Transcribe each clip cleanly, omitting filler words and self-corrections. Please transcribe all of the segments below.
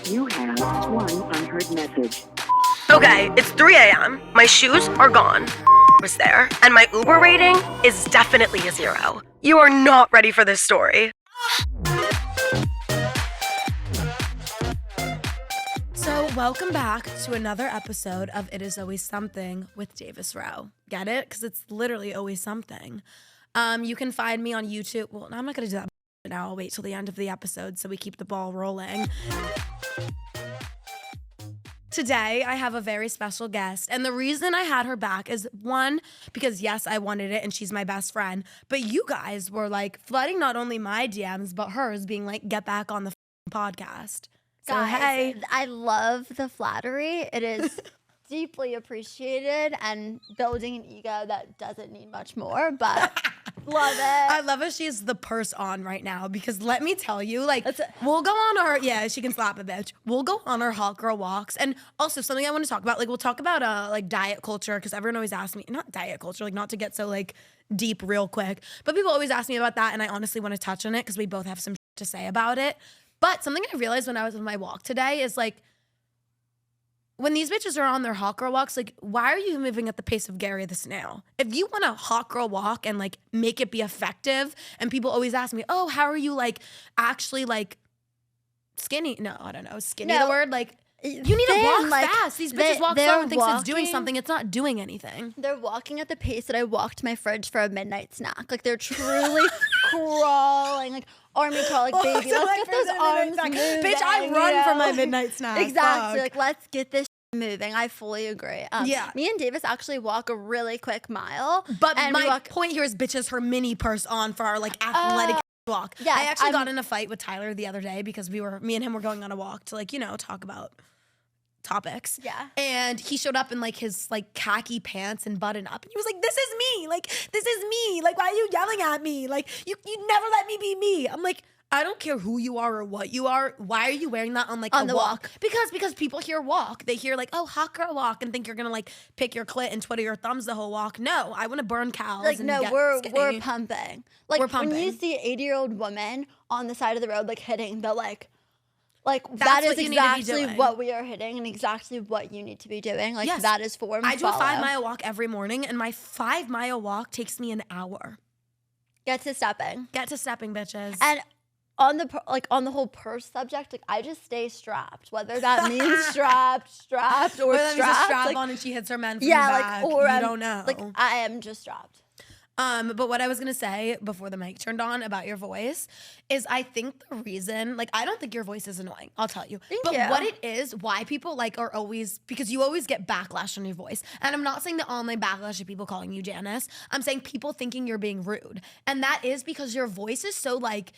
You have one unheard message. Okay, it's 3 a.m. My shoes are gone. Was there, and my Uber rating is definitely a 0. You are not ready for this story. So, welcome back to another episode of It Is Always Something with Davis Rowe. Get it? Because it's literally always something. You can find me on YouTube. Well, I'm not going to do that now. I'll wait till the end of the episode so we keep the ball rolling. Today, I have a very special guest, and the reason I had her back is, one, because yes, I wanted it, and she's my best friend, but you guys were, like, flooding not only my DMs, but hers, being like, get back on the podcast. So, Guys, hey. I love the flattery. It is deeply appreciated and building an ego that doesn't need much more, but love it. I love it. She's the purse on right now because let me tell you, like, we'll go on our, yeah, she can slap a bitch. We'll go on our hot girl walks. And also something I want to talk about, like, we'll talk about, like, diet culture because everyone always asks me, not diet culture, like, not to get so, like, deep real quick, but people always ask me about that, and I honestly want to touch on it because we both have some to say about it. But something I realized when I was on my walk today is, like, when these bitches are on their hot girl walks, like, why are you moving at the pace of Gary the Snail? If you want a hot girl walk and, like, make it be effective, and people always ask me, oh, how are you, like, actually, like, skinny? No, I don't know. Skinny the word? Like, you need to walk fast. These bitches walk slow and thinks it's doing something. It's not doing anything. They're walking at the pace that I walked my fridge for a midnight snack. Like, they're truly crawling, like, army crawl, like, baby, let's get those arms moving. Bitch, I run for my midnight snack. Exactly. Like, let's get this moving. I fully agree. Yeah. Me and Davis actually walk a really quick mile. But my point here is bitches her mini purse on for our, like, athletic walk. Yeah, I actually got in a fight with Tyler the other day because me and him were going on a walk to, like, you know, talk about topics. Yeah. And he showed up in, like, his, like, khaki pants and button up, and he was like, this is me. Like, this is me. Like, why are you yelling at me? Like, you never let me be me. I'm like, I don't care who you are or what you are. Why are you wearing that on, like, on a the walk? Because people hear walk. They hear, like, oh, hot girl walk, and think you're gonna, like, pick your clit and twiddle your thumbs the whole walk. No, I want to burn cows. Like, and no, get we're skinny. pumping. Like, We're pumping. when you see an 80-year-old woman on the side of the road, like, hitting the, like That's that is what you need to be exactly doing. what we are hitting and exactly what you need to be doing. Like, Yes. that is form. I do a follow. 5-mile walk every morning, and my 5-mile walk takes me an hour. Get to stepping. Get to stepping, bitches. And on the whole purse subject, like, I just stay strapped, whether that means strapped, or that means a strapped. strap Like, on and she hits her men from yeah, the back. like, or you don't know. Like, I am just strapped. But what I was gonna say before the mic turned on about your voice is I think the reason, like, I don't think your voice is annoying. I'll tell you. Thank but you. what it is, why people, like, are always, because you always get backlash on your voice. And I'm not saying the online backlash of people calling you Janice. I'm saying people thinking you're being rude. And that is because your voice is so, like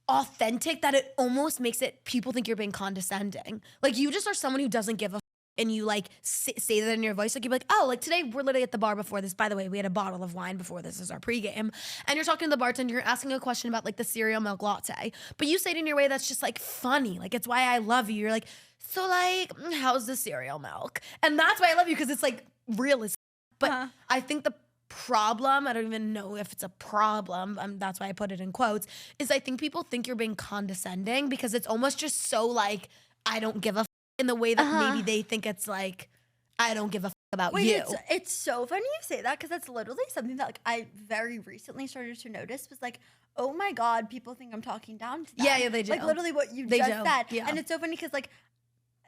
authentic that it almost makes it, people think you're being condescending. Like, you just are someone who doesn't give a and you, like, say that in your voice. Like, you'd be like, oh, like, today we're literally at the bar before this. By the way, we had a bottle of wine before this is our pregame. And you're talking to the bartender, you're asking a question about, like, the cereal milk latte. But you say it in your way that's just, like, funny. Like, it's why I love you. You're like, so, like, how's the cereal milk? And that's why I love you, because it's, like, real as But I think the problem, I don't even know if it's a problem, that's why I put it in quotes, is I think people think you're being condescending because it's almost just so, like, I don't give a in the way that maybe they think it's like, I don't give a about you. It's so funny you say that, because that's literally something that, like, I very recently started to notice was, like, oh my God, people think I'm talking down to them. Yeah, they do. Like, literally what you just said. Yeah. And it's so funny because, like,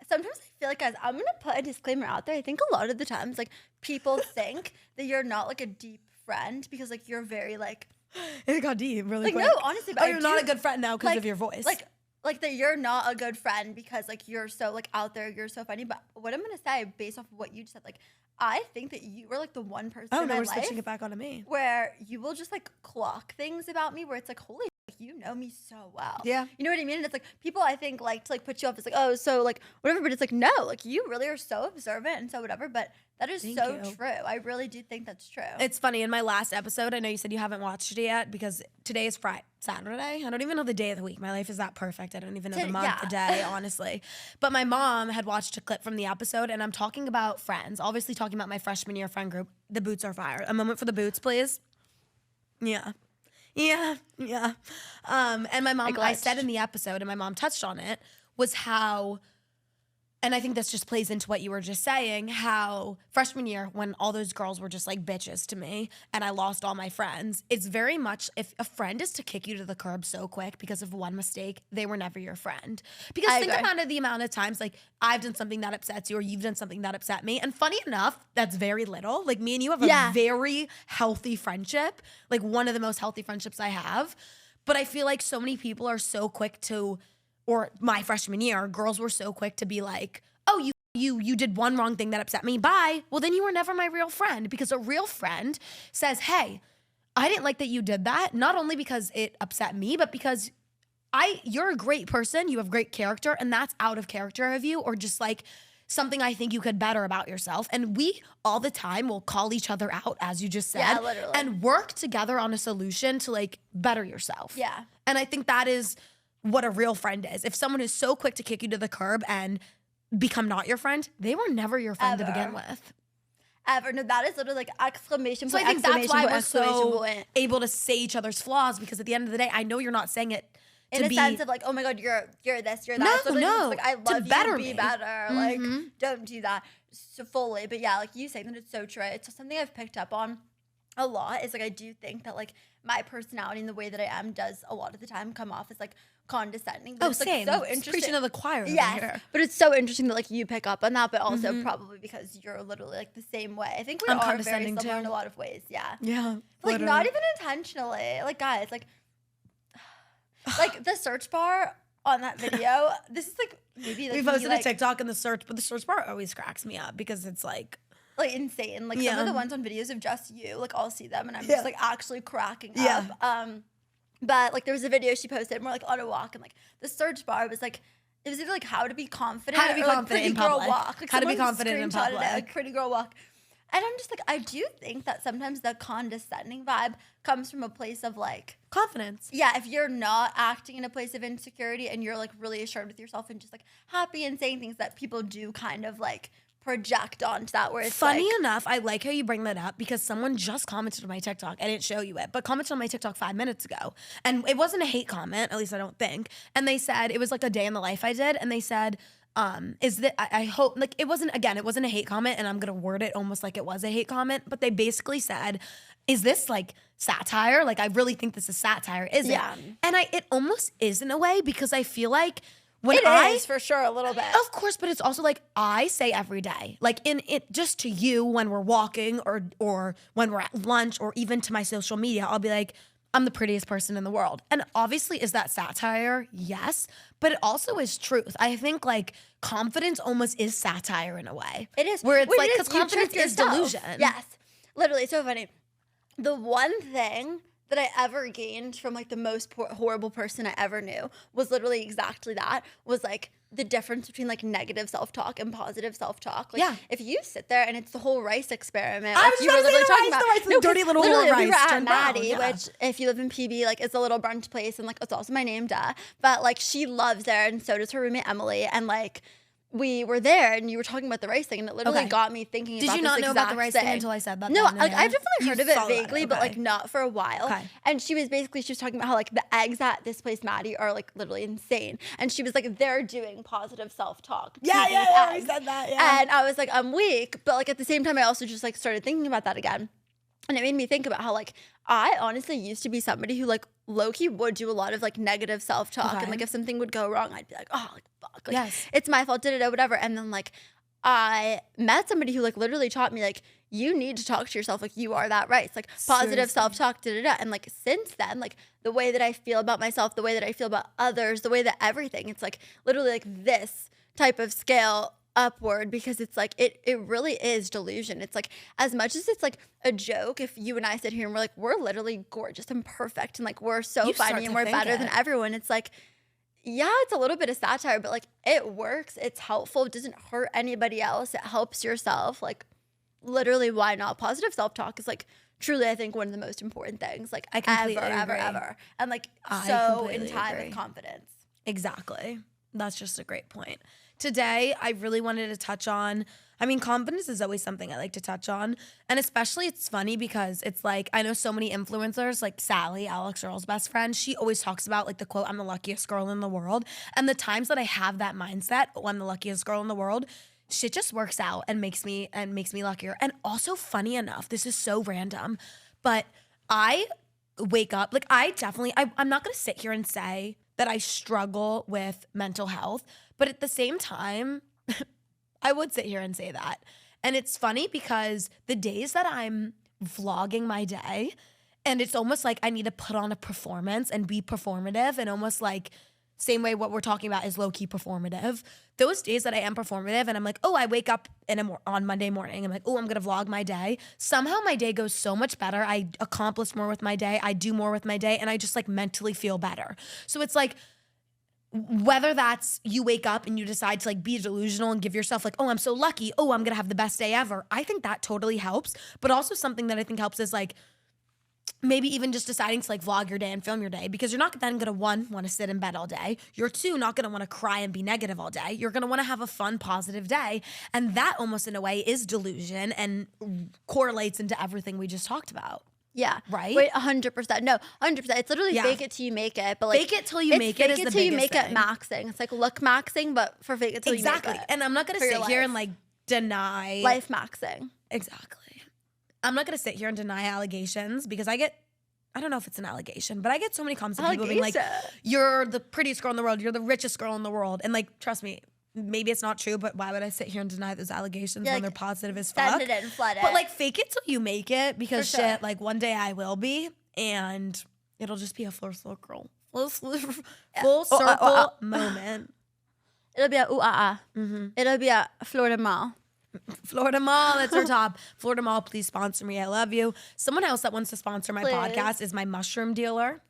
sometimes I feel like, guys, I'm going to put a disclaimer out there. I think a lot of the times, like, people think that you're not, like, a deep friend because, like, you're very, like. It got deep really like, quick. no, honestly. But you're not a good friend now because of your voice. Like, that you're not a good friend because, like, you're so, like, out there, you're so funny. But what I'm going to say, based off of what you just said, like, I think that you were, like, the one person in my we're life switching it back onto me. where you will just, like, clock things about me where it's like, holy, like, you know me so well. Yeah. You know what I mean? And it's like, people, I think, like, to, like, put you off as, like, oh, so, like, whatever. But it's like, no, like, you really are so observant and so whatever. But that is Thank so you. true. I really do think that's true. It's funny, in my last episode, I know you said you haven't watched it yet because today is Saturday. I don't even know the day of the week. My life is that perfect. I don't even know the month, the day, honestly. But my mom had watched a clip from the episode, and I'm talking about friends, obviously talking about my freshman year friend group. The boots are fire. A moment for the boots, please. Yeah. Yeah. And my mom, I said in the episode, and my mom touched on it, was how, and I think this just plays into what you were just saying, how freshman year, when all those girls were just like bitches to me and I lost all my friends, it's very much, if a friend is to kick you to the curb so quick because of one mistake, they were never your friend. Because think about it, the amount of times like I've done something that upsets you or you've done something that upset me. And funny enough, that's very little. Like me and you have a very healthy friendship, like one of the most healthy friendships I have. But I feel like so many people are so quick to, or my freshman year, girls were so quick to be like, oh, you did one wrong thing that upset me, bye. Well, then you were never my real friend, because a real friend says, hey, I didn't like that you did that, not only because it upset me, but because you're a great person, you have great character, and that's out of character of you, or just like something I think you could better about yourself. And we all the time will call each other out, as you just said, and work together on a solution to like better yourself. Yeah. And I think that is what a real friend is. If someone is so quick to kick you to the curb and become not your friend, they were never your friend to begin with. Ever. No, that is literally like exclamation point. So I think that's why we're so able to say each other's flaws, because at the end of the day, I know you're not saying it in a sense of like, oh my God, you're this, you're that. No, like, I love you, be better. Like, don't do that so fully. But yeah, like you saying that, it's so true. It's something I've picked up on a lot. Is like, I do think that like my personality and the way that I am does a lot of the time come off as like condescending. But it's same. Like, so interesting. Preaching to the choir. Yes, but it's so interesting that like you pick up on that, but also probably because you're literally like the same way. I think we are very similar in a lot of ways. Yeah. Yeah. Like not even intentionally. Like guys, like the search bar on that video. This is like maybe like we posted a TikTok in the search, but the search bar always cracks me up because it's like insane. Like some of the ones on videos of just you, like I'll see them and I'm just like actually cracking up. But like there was a video she posted and we're like on a walk and like the search bar was like, it was either like how to be confident, how to be confident in public, walk. Like, how to be confident in public, like pretty girl walk. And I'm just like, I do think that sometimes the condescending vibe comes from a place of like confidence. Yeah, if you're not acting in a place of insecurity and you're like really assured with yourself and just like happy and saying things that people do kind of like project onto that, where it's funny enough, I like how you bring that up because someone just commented on my TikTok. I didn't show you it, but commented on my TikTok 5 minutes ago. And it wasn't a hate comment, at least I don't think. And they said, it was like a day in the life I did. And they said, is that I hope, like it wasn't a hate comment, and I'm gonna word it almost like it was a hate comment, but they basically said, is this like satire? Like I really think this is satire, is it? And it almost is in a way, because I feel like when it is for sure a little bit. Of course, but it's also like I say every day, like in it just to you when we're walking or when we're at lunch or even to my social media, I'll be like, I'm the prettiest person in the world. And obviously, is that satire? Yes. But it also is truth. I think like confidence almost is satire in a way. It is. Where it's like, because confidence is delusion. Yes. Literally, it's so funny. The one thing that I ever gained from like the most horrible person I ever knew was literally exactly that, was like the difference between like negative self-talk and positive self-talk. Like if you sit there and it's the whole rice experiment, I was you were literally talking about the dirty little rice. We were at Maddie, which if you live in PB, like it's a little brunch place, and like it's also my name, but like she loves there, and so does her roommate Emily, and like we were there and you were talking about the rice thing, and it literally got me thinking about this. Did you not know about the rice thing until I said that? No, like I've definitely heard of it vaguely, but like not for a while. And she was talking about how like the eggs at this place, Maddie, are like literally insane. And she was like, they're doing positive self-talk. Yeah, I said that, And I was like, I'm weak. But like at the same time, I also just like started thinking about that again. And it made me think about how like I honestly used to be somebody who like low-key would do a lot of like negative self-talk. And like if something would go wrong, I'd be like, oh, like fuck. Like, it's my fault, whatever. And then like I met somebody who like literally taught me like, you need to talk to yourself like you are that right. It's like positive self-talk, And like since then, like the way that I feel about myself, the way that I feel about others, the way that everything, it's like literally like this type of scale upward, because it's like it really is delusion. It's like, as much as it's like a joke, if you and I sit here and we're like, we're literally gorgeous and perfect and like we're so funny and we're better than everyone, it's like, yeah, it's a little bit of satire, but like it works, it's helpful, it doesn't hurt anybody else, it helps yourself. Like literally, why not? Positive self-talk is like truly, I think, one of the most important things, like ever, and like so in time with confidence. Exactly. That's just a great point. Today, I really wanted to touch on, I mean, confidence is always something I like to touch on. And especially it's funny because it's like, I know so many influencers, like Sally, Alex Earl's best friend, she always talks about like the quote, I'm the luckiest girl in the world. And the times that I have that mindset, oh, I'm the luckiest girl in the world, shit just works out and makes me luckier. And also funny enough, this is so random, but I wake up, like I'm not gonna sit here and say that I struggle with mental health, but at the same time, I would sit here and say that. And it's funny because the days that I'm vlogging my day, and it's almost like I need to put on a performance and be performative, and almost like same way what we're talking about is low-key performative. Those days that I am performative and I'm like, oh, I wake up on Monday morning, I'm like, oh, I'm gonna vlog my day. Somehow my day goes so much better. I accomplish more with my day. I do more with my day, and I just like mentally feel better. So it's like, whether that's you wake up and you decide to like be delusional and give yourself like, oh, I'm so lucky. Oh, I'm gonna have the best day ever. I think that totally helps. But also something that I think helps is like, maybe even just deciding to like vlog your day and film your day, because you're not then gonna want to sit in bed all day. You're not gonna want to cry and be negative all day. You're gonna want to have a fun, positive day. And that almost in a way is delusion and correlates into everything we just talked about. Yeah. Right? Wait, 100%. No, 100%. It's literally fake it till you make it. But like, fake it till you make it is the biggest thing. Fake it till you make it maxing. It's like look maxing, but for fake it till you make it. Exactly. And I'm not gonna sit here and like deny life maxing. Exactly. I'm not gonna sit here and deny allegations, because I don't know if it's an allegation, but I get so many comments of people being like, you're the prettiest girl in the world, you're the richest girl in the world. And like, trust me, maybe it's not true, but why would I sit here and deny those allegations when they're positive as fuck? Send it in, flood it. But like, fake it till you make it, because shit, like one day I will be, and it'll just be a full circle moment. It'll be a It'll be a Florida Mall. Florida Mall, that's our top. Florida Mall, please sponsor me. I love you. Someone else that wants to sponsor my podcast is my mushroom dealer.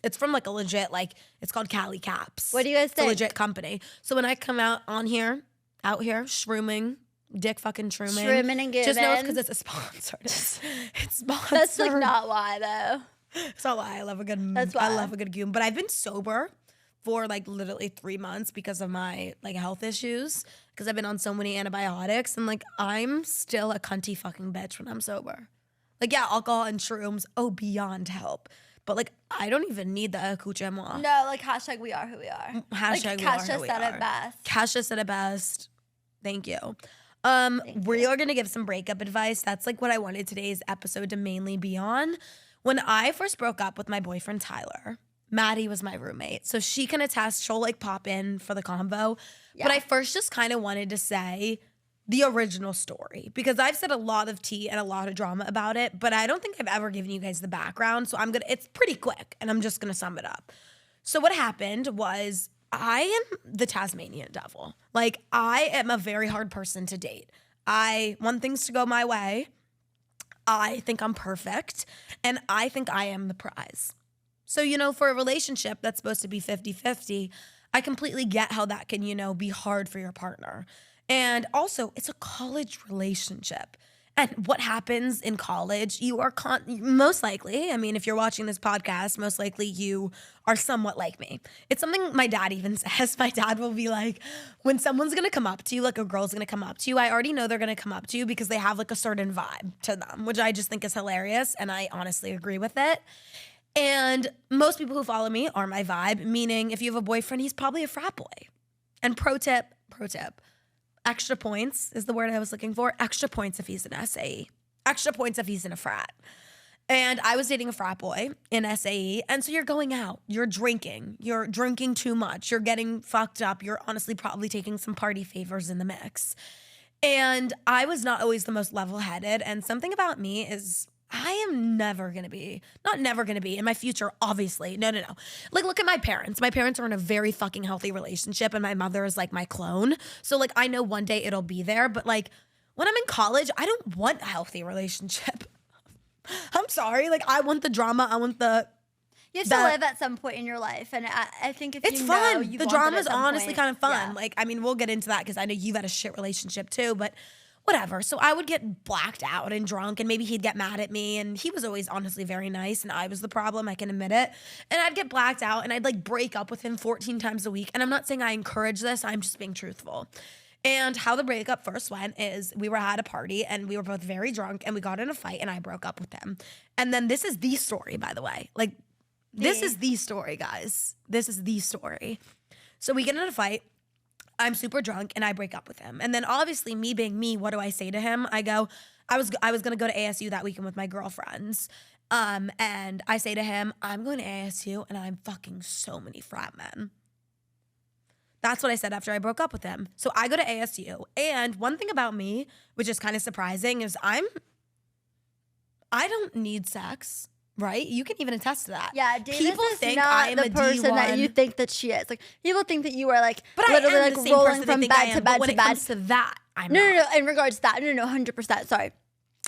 It's from like a legit, like, it's called Cali Caps. What do you guys think? It's a legit company. So when I come out here, shrooming, dick fucking shrooming. Shrooming and giving. Just know it's because it's a sponsor. It's sponsored. That's like not why though. It's not why. I love a good, That's why. I love a good goon. But I've been sober for like literally 3 months because of my like health issues, because I've been on so many antibiotics, and like I'm still a cunty fucking bitch when I'm sober. Like, yeah, alcohol and shrooms, beyond help. But like, I don't even need the accoutrement. No, like hashtag we are who we are. Hashtag like, we are Kasha who we said are. it best. Kasha said it best. Thank you. We are gonna give some breakup advice. That's like what I wanted today's episode to mainly be on. When I first broke up with my boyfriend Tyler, Maddie was my roommate, so she can attest. She'll like pop in for the convo. Yeah. But I first just kind of wanted to say the original story, because I've said a lot of tea and a lot of drama about it, but I don't think I've ever given you guys the background. So it's pretty quick, and I'm just gonna sum it up. So what happened was, I am the Tasmanian devil. Like, I am a very hard person to date. I want things to go my way. I think I'm perfect, and I think I am the prize. So, for a relationship that's supposed to be 50-50, I completely get how that can, be hard for your partner. And also, it's a college relationship. And what happens in college, you are most likely, I mean, if you're watching this podcast, most likely you are somewhat like me. It's something my dad even says. My dad will be like, when someone's going to come up to you, like a girl's going to come up to you, I already know they're going to come up to you because they have like a certain vibe to them, which I just think is hilarious. And I honestly agree with it. And most people who follow me are my vibe, meaning if you have a boyfriend, he's probably a frat boy. And pro tip, extra points is the word I was looking for. Extra points if he's an SAE. Extra points if he's in a frat. And I was dating a frat boy in SAE. And so you're going out, you're drinking too much, you're getting fucked up, you're honestly probably taking some party favors in the mix. And I was not always the most level-headed. And something about me is, I am never gonna be, not never gonna be, in my future, obviously. No. Like, look at my parents. My parents are in a very fucking healthy relationship, and my mother is like my clone. So like, I know one day it'll be there, but like, when I'm in college, I don't want a healthy relationship. I'm sorry. Like, I want the drama. I want the... You have to live at some point in your life, and I think if it's you fun. know you the want drama it is at some honestly point, kind of fun. yeah. Like, I mean, we'll get into that because I know you've had a shit relationship too, but whatever. So I would get blacked out and drunk, and maybe he'd get mad at me. And he was always honestly very nice, and I was the problem. I can admit it. And I'd get blacked out, and I'd like break up with him 14 times a week. And I'm not saying I encourage this. I'm just being truthful. And how the breakup first went is we were at a party, and we were both very drunk, and we got in a fight, and I broke up with him. And then this is the story, by the way. Like, this is the story, guys. This is the story. So we get in a fight. I'm super drunk and I break up with him. And then obviously me being me, what do I say to him? I go, I was going to go to ASU that weekend with my girlfriends. And I say to him, I'm going to ASU and I'm fucking so many frat men. That's what I said after I broke up with him. So I go to ASU. And one thing about me, which is kind of surprising, is I don't need sex. Right? You can even attest to that. Yeah, Davis people is think not I am the a person D1. that you think that she is. Like, people think that you are like But literally I am like the same rolling person they from think I bed am, to but bed when to it bed. comes to that, I'm No, not. in regards to that, 100%. Sorry.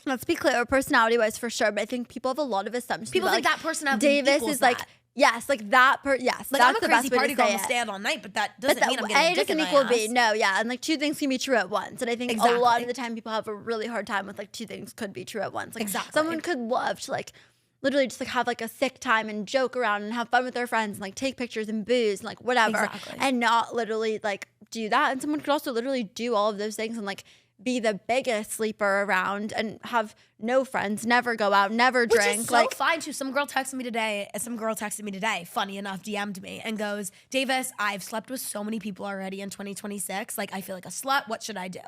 Let's be clear, personality-wise for sure, but I think people have a lot of assumptions. People about, think like, that personality Davis equals is like, that. yes, like that. Yes, Like, that's I'm a the crazy best way party to girl say and will it. stay out all night, but that doesn't mean I'm A, getting a it dick in doesn't my equal ass. B. No, yeah, and like two things can be true at once, and I think a Exactly. lot of the time people have a really hard time with like two things could be true at once. Like Exactly. someone could love to like literally just like have like a sick time and joke around and have fun with their friends and like take pictures and booze and like whatever, Exactly. and not literally like do that. And someone could also literally do all of those things and like be the biggest sleeper around and have no friends, never go out, never Which drink. is so like fine too. Some girl texted me today, funny enough, DM'd me and goes, Davis, I've slept with so many people already in 2026. Like, I feel like a slut. What should I do?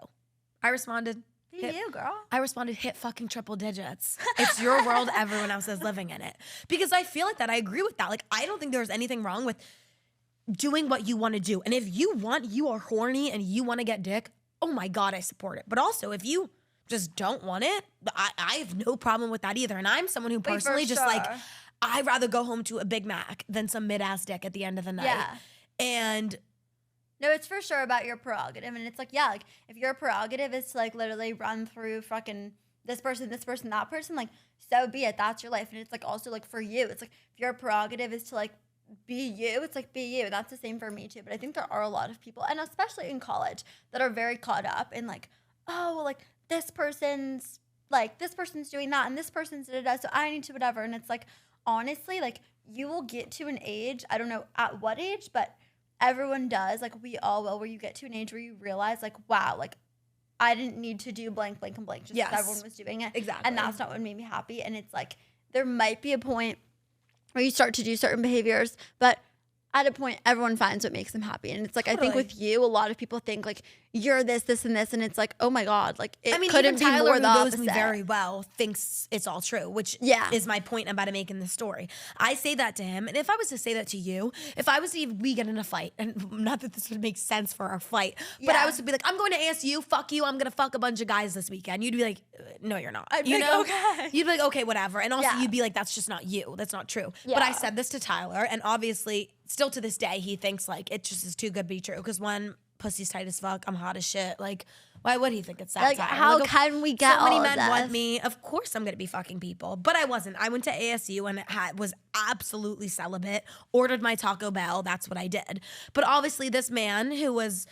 I responded, hit fucking triple digits. It's your world. Everyone else is living in it. Because I feel like that. I agree with that. Like, I don't think there's anything wrong with doing what you want to do. And if you are horny and you want to get dick, oh my God, I support it. But also, if you just don't want it, I have no problem with that either. And I'm someone who personally just like, I'd rather go home to a Big Mac than some mid-ass dick at the end of the night. Yeah. And no, it's for sure about your prerogative. And it's like, yeah, like if your prerogative is to like literally run through fucking this person, that person, like so be it. That's your life. And it's like also like for you, it's like if your prerogative is to like be you, it's like be you. And that's the same for me too. But I think there are a lot of people, and especially in college, that are very caught up in like, oh, well, like this person's doing that and this person's da-da-da, so I need to whatever. And it's like, honestly, like you will get to an age, I don't know at what age, but everyone does, like we all will, where you get to an age where you realize like, wow, like I didn't need to do blank, blank, and blank just because everyone was doing it. Exactly. And that's not what made me happy. And it's like, there might be a point where you start to do certain behaviors, but at a point, everyone finds what makes them happy. And it's like, Totally. I think with you, a lot of people think like you're this, this, and this. And it's like, oh my God, like it couldn't even be Tyler, more who the knows opposite. me very well, thinks it's all true, which is my point I'm about to make in this story. I say that to him, and if I was to say that to you, if I was to we get in a fight, and not that this would make sense for our fight, but I was to be like, I'm going to ASU, fuck you, I'm gonna fuck a bunch of guys this weekend. You'd be like, no, you're not. I'd be like, okay. You'd be like, okay, whatever. And also you'd be like, that's just not you. That's not true. Yeah. But I said this to Tyler, and obviously, still to this day, he thinks like it just is too good to be true. Because one, pussy's tight as fuck, I'm hot as shit. Like, why would he think it's that Like, tight? how like, can we get so many all of men want this? me? Of course I'm gonna be fucking people. But I wasn't. I went to ASU and was absolutely celibate, ordered my Taco Bell. That's what I did. But obviously this man who was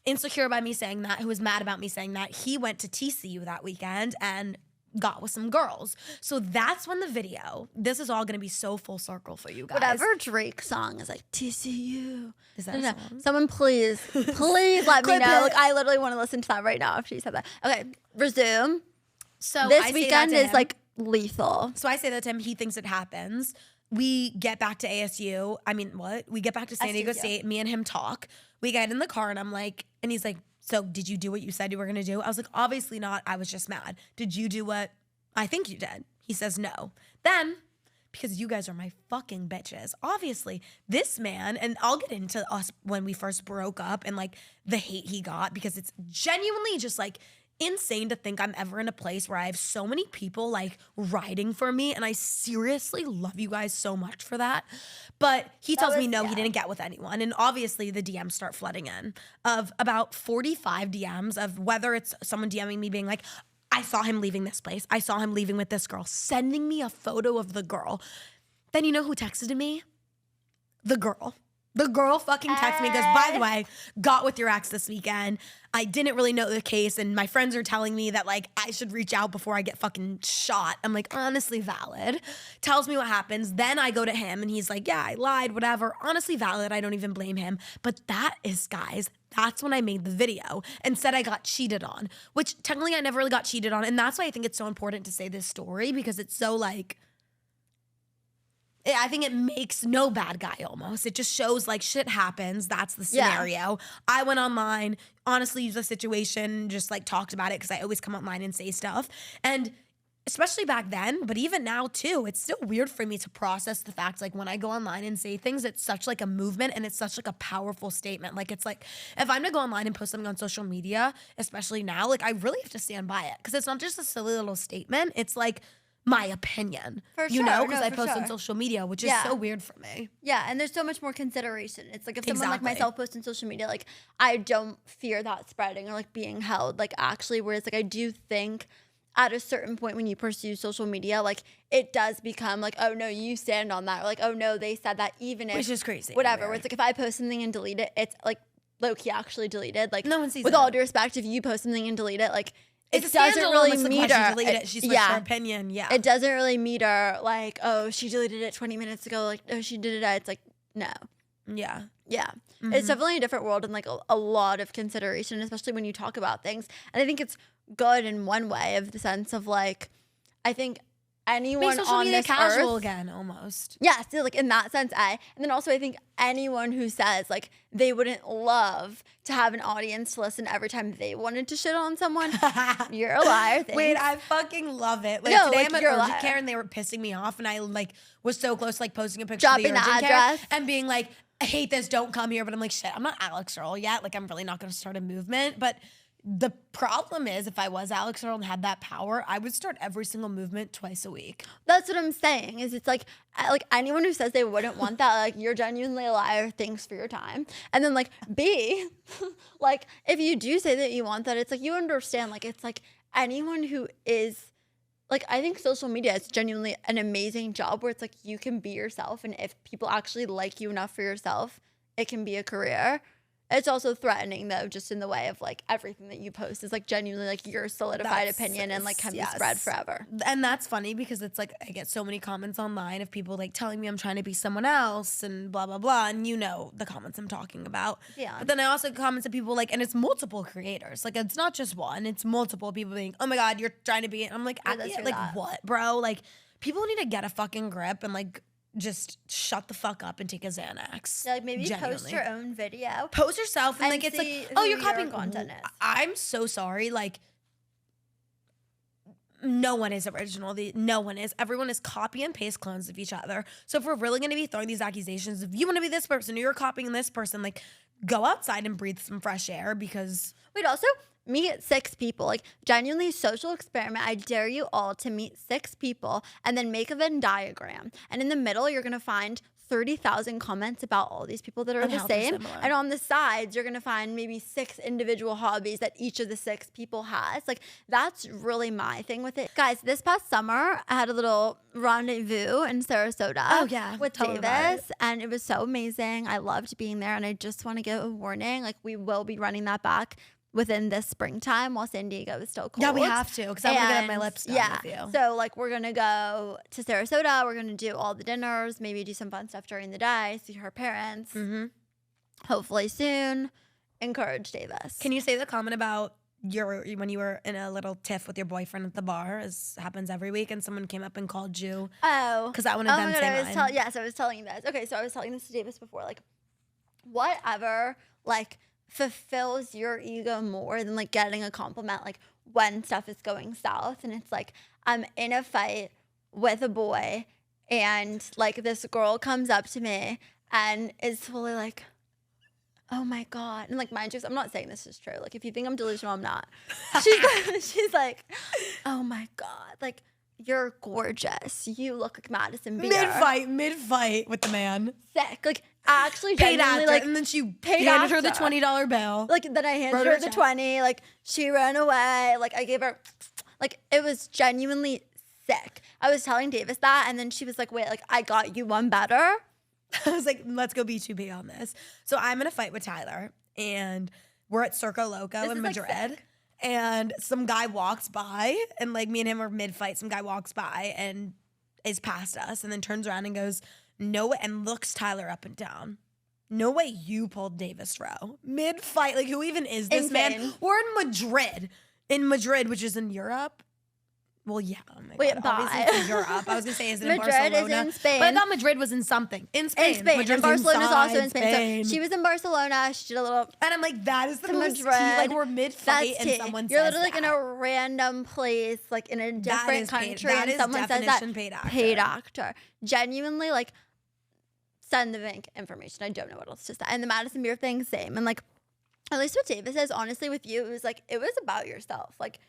insecure by me saying that, who was mad about me saying that, he went to TCU that weekend and got with some girls. So that's when the video, this is all gonna be so full circle for you guys. Whatever Drake song is like TCU. Is that a No. song? Someone please let me Clip know. it. Like I literally want to listen to that right now after you said that. Okay, resume. So This I say that weekend to is him. like lethal. So I say that to him. He thinks it happens. We get back to ASU. We get back to San Diego SDSU. State. Me and him talk. We get in the car and I'm like, and he's like, so did you do what you said you were gonna do? I was like, obviously not. I was just mad. Did you do what I think you did? He says no. Then, because you guys are my fucking bitches, obviously this man, and I'll get into us when we first broke up and like the hate he got, because it's genuinely just like insane to think I'm ever in a place where I have so many people like riding for me, and I seriously love you guys so much for that. But he tells me no, he didn't get with anyone. And obviously the DMs start flooding in of about 45 DMs of whether it's someone DMing me being like, I saw him leaving this place. I saw him leaving with this girl, sending me a photo of the girl. Then you know who texted me? The girl. The girl fucking texts me and goes, by the way, got with your ex this weekend. I didn't really know the case, and my friends are telling me that, like, I should reach out before I get fucking shot. I'm like, honestly valid. Tells me what happens. Then I go to him, and he's like, yeah, I lied, whatever. Honestly valid. I don't even blame him. But that is, guys, that's when I made the video and said I got cheated on, which technically I never really got cheated on. And that's why I think it's so important to say this story, because it's so, like, I think it makes no bad guy almost. It just shows like shit happens. That's the scenario. Yeah. I went online, honestly used the situation, just like talked about it because I always come online and say stuff. And especially back then, but even now too, it's still weird for me to process the fact like when I go online and say things, it's such like a movement and it's such like a powerful statement. Like it's like if I'm to go online and post something on social media, especially now, like I really have to stand by it because it's not just a silly little statement. It's like my opinion, for sure. You know, because I post on social media, which is so weird for me. Yeah, and there's so much more consideration. It's like if someone like myself posts on social media, like I don't fear that spreading or like being held, like actually, whereas like I do think at a certain point when you pursue social media, like it does become like, oh no, you stand on that, or like, oh no, they said that, even if, which is crazy, whatever. Where it's like if I post something and delete it, it's like low-key actually deleted. Like no one sees with all due respect, if you post something and delete it, like it doesn't really meet her. She switched her opinion. Yeah, it doesn't really meet her. Like, oh, she deleted it 20 minutes ago. Like, oh, she did it. It's like, no. Yeah. Mm-hmm. It's definitely a different world and like a lot of consideration, especially when you talk about things. And I think it's good in one way, of the sense of like, I think anyone on this casual earth again, almost. Yeah, so like in that sense, and then also I think anyone who says like they wouldn't love to have an audience to listen every time they wanted to shit on someone, you're a liar. Thanks. Wait, I fucking love it. Like no, today like, I'm at urgent care and they were pissing me off, and I like was so close to like posting a picture dropping of the urgent address care and being like, I hate this, don't come here. But I'm like, shit, I'm not Alex Earl yet. Like I'm really not gonna start a movement, but the problem is, if I was Alex Earl and had that power, I would start every single movement twice a week. That's what I'm saying. Is it's like anyone who says they wouldn't want that, like you're genuinely a liar. Thanks for your time. And then like B, like if you do say that you want that, it's like you understand. Like it's like anyone who is like, I think social media is genuinely an amazing job where it's like you can be yourself, and if people actually like you enough for yourself, it can be a career. It's also threatening though, just in the way of like everything that you post is like genuinely like your solidified opinion and like can be spread forever. And that's funny because it's like I get so many comments online of people like telling me I'm trying to be someone else and blah blah blah, and you know the comments I'm talking about. Yeah. But then I also get comments of people like, and it's multiple creators, like it's not just one, it's multiple people being, oh my god, you're trying to be it. I'm like, what, bro? Like people need to get a fucking grip and like just shut the fuck up and take a Xanax. Yeah, like maybe post your own video. Post yourself and like it's like, oh, you're copying content. I'm so sorry. Like no one is original. No one is. Everyone is copy and paste clones of each other. So if we're really going to be throwing these accusations, if you want to be this person or you're copying this person, like go outside and breathe some fresh air. Because wait, also meet 6 people, like genuinely social experiment. I dare you all to meet 6 people and then make a Venn diagram. And in the middle, you're going to find 30,000 comments about all these people that are the same. And on the sides, you're going to find maybe 6 individual hobbies that each of the 6 people has. Like that's really my thing with it. Guys, this past summer, I had a little rendezvous in Sarasota. Oh yeah. With Davis. And it was so amazing. I loved being there. And I just want to give a warning. Like we will be running that back within this springtime while San Diego is still cold. Yeah, we have to because I'm going to get my lips done with you. So like we're going to go to Sarasota. We're going to do all the dinners, maybe do some fun stuff during the day, see her parents. Hopefully soon. Encourage Davis. Can you say the comment about when you were in a little tiff with your boyfriend at the bar, as happens every week, and someone came up and called you? Oh. Because I wanted them to say mine. Yes, I was telling you this. Okay, so I was telling this to Davis before. Like whatever, like fulfills your ego more than like getting a compliment like when stuff is going south. And it's like I'm in a fight with a boy and like this girl comes up to me and is fully like, oh my god, and like mind you, I'm not saying this is true, like if you think I'm delusional, I'm not. She's like, oh my god, like you're gorgeous, you look like Madison Beer. mid-fight with the man. Sick. Like actually paid genuinely actor, like, and then she handed her the $20 bill. Like then I handed her the 20, like she ran away, like I gave her, like it was genuinely sick. I was telling Davis that, and then she was like, wait, like I got you one better. I was like, let's go B2B on this. So I'm in a fight with Tyler, and we're at Circo Loco in Madrid. Like, and some guy walks by, and like me and him are mid-fight. Some guy walks by and is past us, and then turns around and goes, no way, and looks Tyler up and down. No way you pulled Davis Rowe. Mid-fight. Like, who even is this man? We're in Madrid. In Madrid, which is in Europe. Well, yeah. Oh my Wait, God. Obviously it's in Europe. I was going to say, is it in Madrid Barcelona? is in Spain. But I thought Madrid was in something. In Spain. In Spain. Madrid's and Barcelona's also in Spain. Spain. So she was in Barcelona. She did a little... And I'm like, that is the most Madrid. Like, we're mid-fight and someone You're says literally that. like in a random place, like in a different country, and someone says that paid actor. Genuinely, like, send the bank information. I don't know what else to say. And the Madison Beer thing, same. And like, at least what Davis says, honestly, with you, it was like, it was about yourself. Like,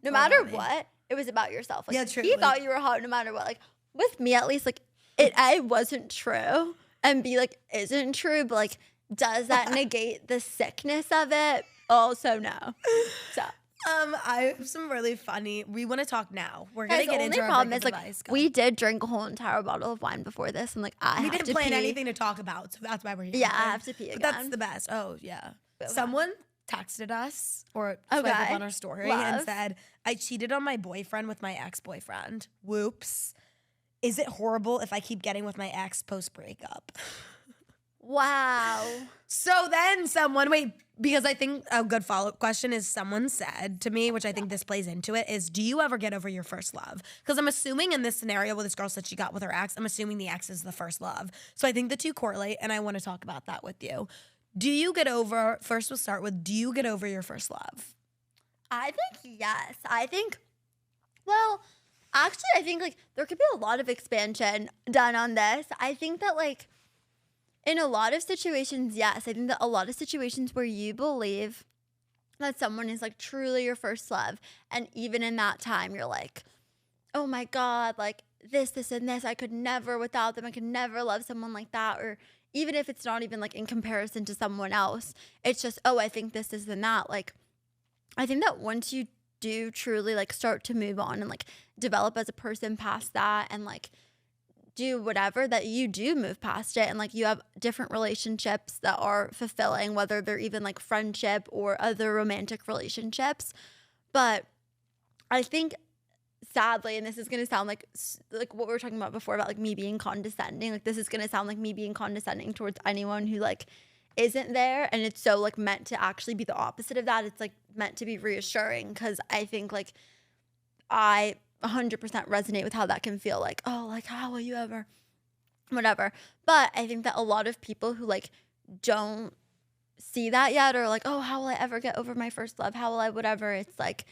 no matter what, it was about yourself. Like, yeah, true. He thought you were hot no matter what. Like, with me, at least, like, it A, wasn't true, and B, like, isn't true, but like, does that negate the sickness of it? Also, no. So. I have some really funny. We want to talk now. We're gonna get into our problem breakup is, like, advice. we did drink a whole entire bottle of wine before this, and like we didn't plan anything to talk about, so that's why we're here. Yeah, I have to pee again. But that's the best. Oh yeah. Someone texted us or swiped up on our story and said, "I cheated on my boyfriend with my ex-boyfriend. Whoops. Is it horrible if I keep getting with my ex post breakup?" Wow. So then because I think a good follow-up question is someone said to me, which I think this plays into it, is do you ever get over your first love? Because I'm assuming in this scenario where this girl said she got with her ex, I'm assuming the ex is the first love. So I think the two correlate, and I want to talk about that with you. Do you get over, first we'll start with, do you get over your first love? I think yes. I think like there could be a lot of expansion done on this. I think that like in a lot of situations, yes. I think that a lot of situations where you believe that someone is like truly your first love, and even in that time, you're like, oh my God, like this, and this. I could never without them. I could never love someone like that. Or even if it's not even like in comparison to someone else, it's just, oh, I think this, and that. Like, I think that once you do truly like start to move on and like develop as a person past that, and like do whatever, that you do move past it, and like you have different relationships that are fulfilling, whether they're even like friendship or other romantic relationships. But I think sadly, and this is going to sound like what we were talking about before about like me being condescending, like this is going to sound like me being condescending towards anyone who like isn't there, and it's so like meant to actually be the opposite of that. It's like meant to be reassuring, because I think like I 100% resonate with how that can feel, like, oh, like how will you ever whatever. But I think that a lot of people who like don't see that yet, or like, oh, how will I ever get over my first love, how will I whatever, it's like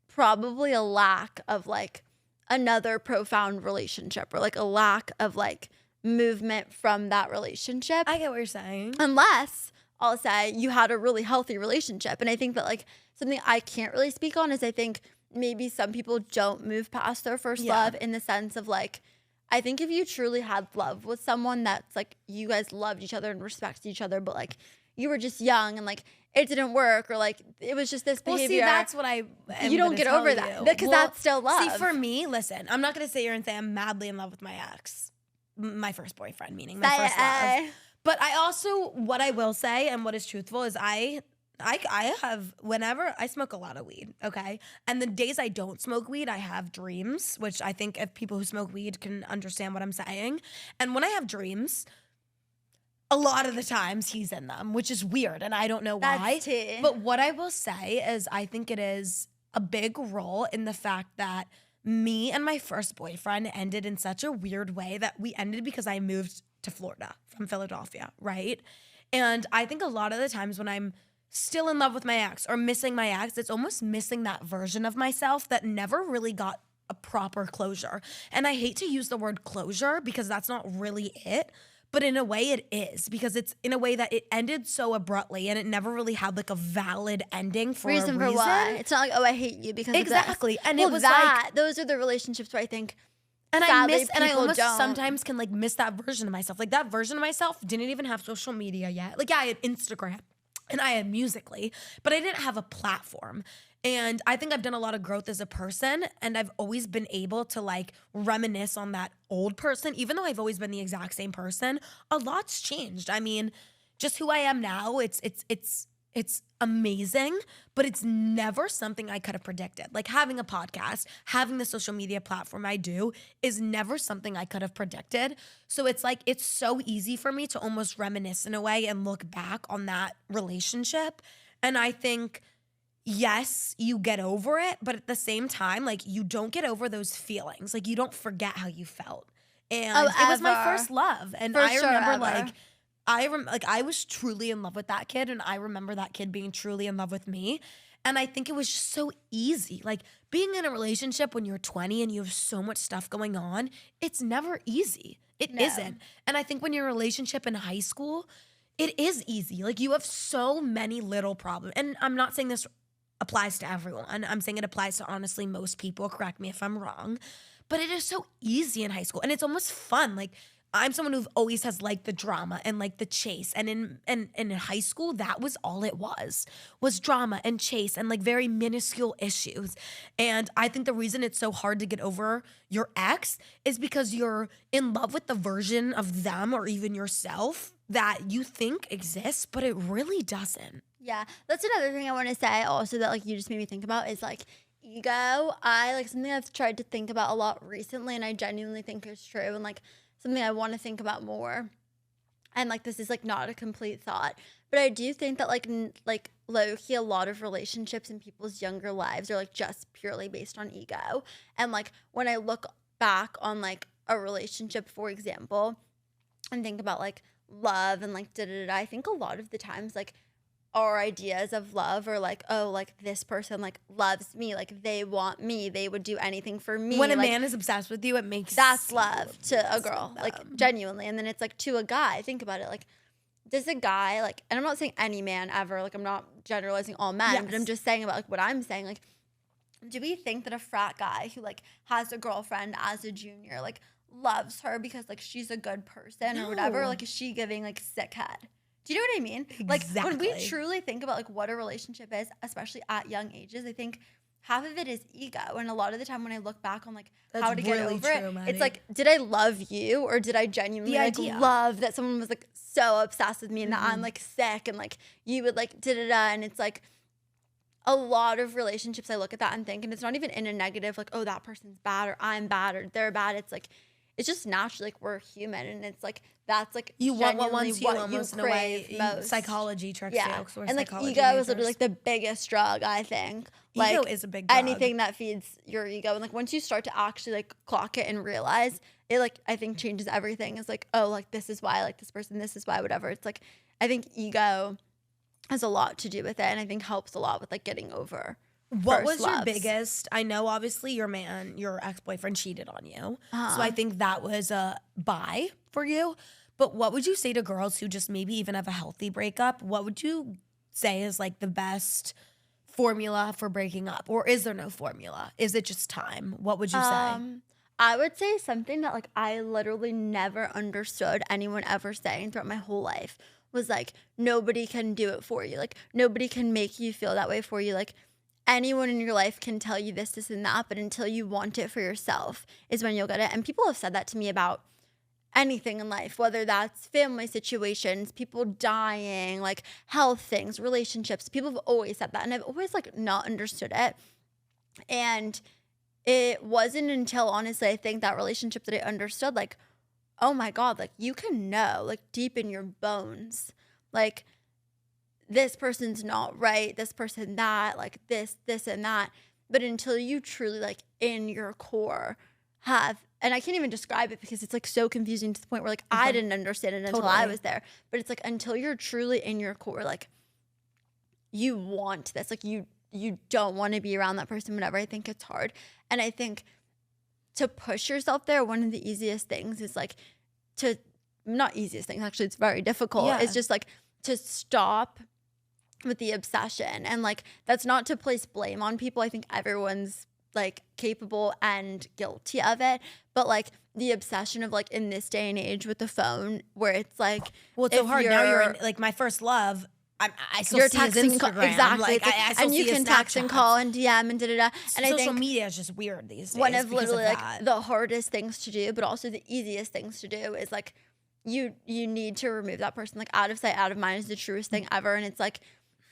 probably a lack of like another profound relationship, or like a lack of like movement from that relationship. I get what you're saying. Unless I'll say you had a really healthy relationship. And I think that like something I can't really speak on is I think maybe some people don't move past their first love, in the sense of like, I think if you truly had love with someone that's like you guys loved each other and respected each other, but like you were just young and like it didn't work, or like it was just this behavior. Well, see, that's what you don't get over that, because that's still love. See, for me, listen, I'm not going to sit here and say I'm madly in love with my ex, my first boyfriend, meaning my first love. But I also, what I will say and what is truthful is I have, whenever I smoke a lot of weed, okay? And the days I don't smoke weed, I have dreams, which I think if people who smoke weed can understand what I'm saying. And when I have dreams, a lot of the times he's in them, which is weird, and I don't know why. But what I will say is I think it is a big role in the fact that me and my first boyfriend ended in such a weird way that we ended because I moved to Florida from Philadelphia, right? And I think a lot of the times when I'm still in love with my ex or missing my ex, it's almost missing that version of myself that never really got a proper closure. And I hate to use the word closure because that's not really it, but in a way it is, because it's in a way that it ended so abruptly and it never really had like a valid ending for a reason. For why. It's not like, oh, I hate you because exactly. of this. And well, it was that, like, those are the relationships where I think, and sadly, I almost sometimes can like miss that version of myself. Like that version of myself didn't even have social media yet. Like I had Instagram and I had Musical.ly, but I didn't have a platform. And I think I've done a lot of growth as a person, and I've always been able to like reminisce on that old person, even though I've always been the exact same person. A lot's changed. I mean, just who I am now, it's amazing, but it's never something I could have predicted. Like having a podcast, having the social media platform I do is never something I could have predicted. So it's like, it's so easy for me to almost reminisce in a way and look back on that relationship. And I think, yes, you get over it, but at the same time, like you don't get over those feelings. Like you don't forget how you felt. And it was my first love. And I remember like, I was truly in love with that kid, and I remember that kid being truly in love with me. And I think it was just so easy. Like being in a relationship when you're 20 and you have so much stuff going on, it's never easy. It isn't. And I think when you're in a relationship in high school, it is easy. Like you have so many little problems. And I'm not saying this applies to everyone. I'm saying it applies to honestly most people. Correct me if I'm wrong. But it is so easy in high school, and it's almost fun. Like I'm someone who always has liked the drama and like the chase. And in high school, that was all it was drama and chase and like very minuscule issues. And I think the reason it's so hard to get over your ex is because you're in love with the version of them or even yourself that you think exists, but it really doesn't. Yeah, that's another thing I want to say also that like you just made me think about is like ego. I like something I've tried to think about a lot recently, and I genuinely think is true, and like something I want to think about more. And like this is like not a complete thought, but I do think that like low-key a lot of relationships in people's younger lives are like just purely based on ego. And like when I look back on like a relationship, for example, and think about like love and like I think a lot of the times like our ideas of love are like, oh, like this person like loves me, like they want me, they would do anything for me. When a like, man is obsessed with you, it makes that's love to a girl, like genuinely. And then it's like to a guy, think about it, like does a guy like, and I'm not saying any man ever, like I'm not generalizing all men, but I'm just saying about like what I'm saying, like do we think that a frat guy who like has a girlfriend as a junior like loves her because like she's a good person or whatever, or, like is she giving like sick head? Do you know what I mean? Exactly. Like when we truly think about like what a relationship is, especially at young ages, I think half of it is ego. And a lot of the time when I look back on like how to get over it, Maddie. It's like, did I love you or did I genuinely like love that someone was like so obsessed with me and that I'm like sick and like you would like da-da-da. And it's like a lot of relationships I look at that and think, and it's not even in a negative like, oh, that person's bad or I'm bad or they're bad. It's like, it's just naturally like we're human, and it's like that's like you want what wants you what almost you in a way. most. Psychology tricks you. And like ego is literally like the biggest drug, I think. Like ego is a big drug. Anything that feeds your ego, and like once you start to actually like clock it and realize it, like I think changes everything. It's like, oh, like this is why I like this person, this is why whatever. It's like I think ego has a lot to do with it, and I think helps a lot with like getting over. What was your biggest? I know obviously your ex-boyfriend cheated on you. So I think that was a bye for you. But what would you say to girls who just maybe even have a healthy breakup? What would you say is like the best formula for breaking up? Or is there no formula? Is it just time? What would you say? I would say something that like I literally never understood anyone ever saying throughout my whole life was like, nobody can do it for you. Like nobody can make you feel that way for you. Like anyone in your life can tell you this, this, and that, but until you want it for yourself is when you'll get it. And people have said that to me about anything in life, whether that's family situations, people dying, like health things, relationships. People have always said that, and I've always like not understood it. And it wasn't until honestly I think that relationship that I understood, like, oh my God, like you can know like deep in your bones, like this person's not right, this person that, like this and that. But until you truly like in your core have, and I can't even describe it because it's like so confusing to the point where like I didn't understand it until I was there. But it's like until you're truly in your core, like you want this, like you don't want to be around that person, whatever. I think it's hard. And I think to push yourself there, one of the easiest things is like not easiest things, actually it's very difficult. It's just like to stop with the obsession. And like that's not to place blame on people. I think everyone's like capable and guilty of it, but like the obsession of like in this day and age with the phone where it's like, well, it's so hard now. You're in, like my first love I still You're see his texting, Instagram. exactly. Like, It's like, I still and you see his can text and call Snapchats. and DM and da-da-da. And I Social think media is just weird these days. one of because literally like that. the hardest things to do, but also the easiest things to do is like you need to remove that person. Like out of sight, out of mind is the truest thing ever. And it's like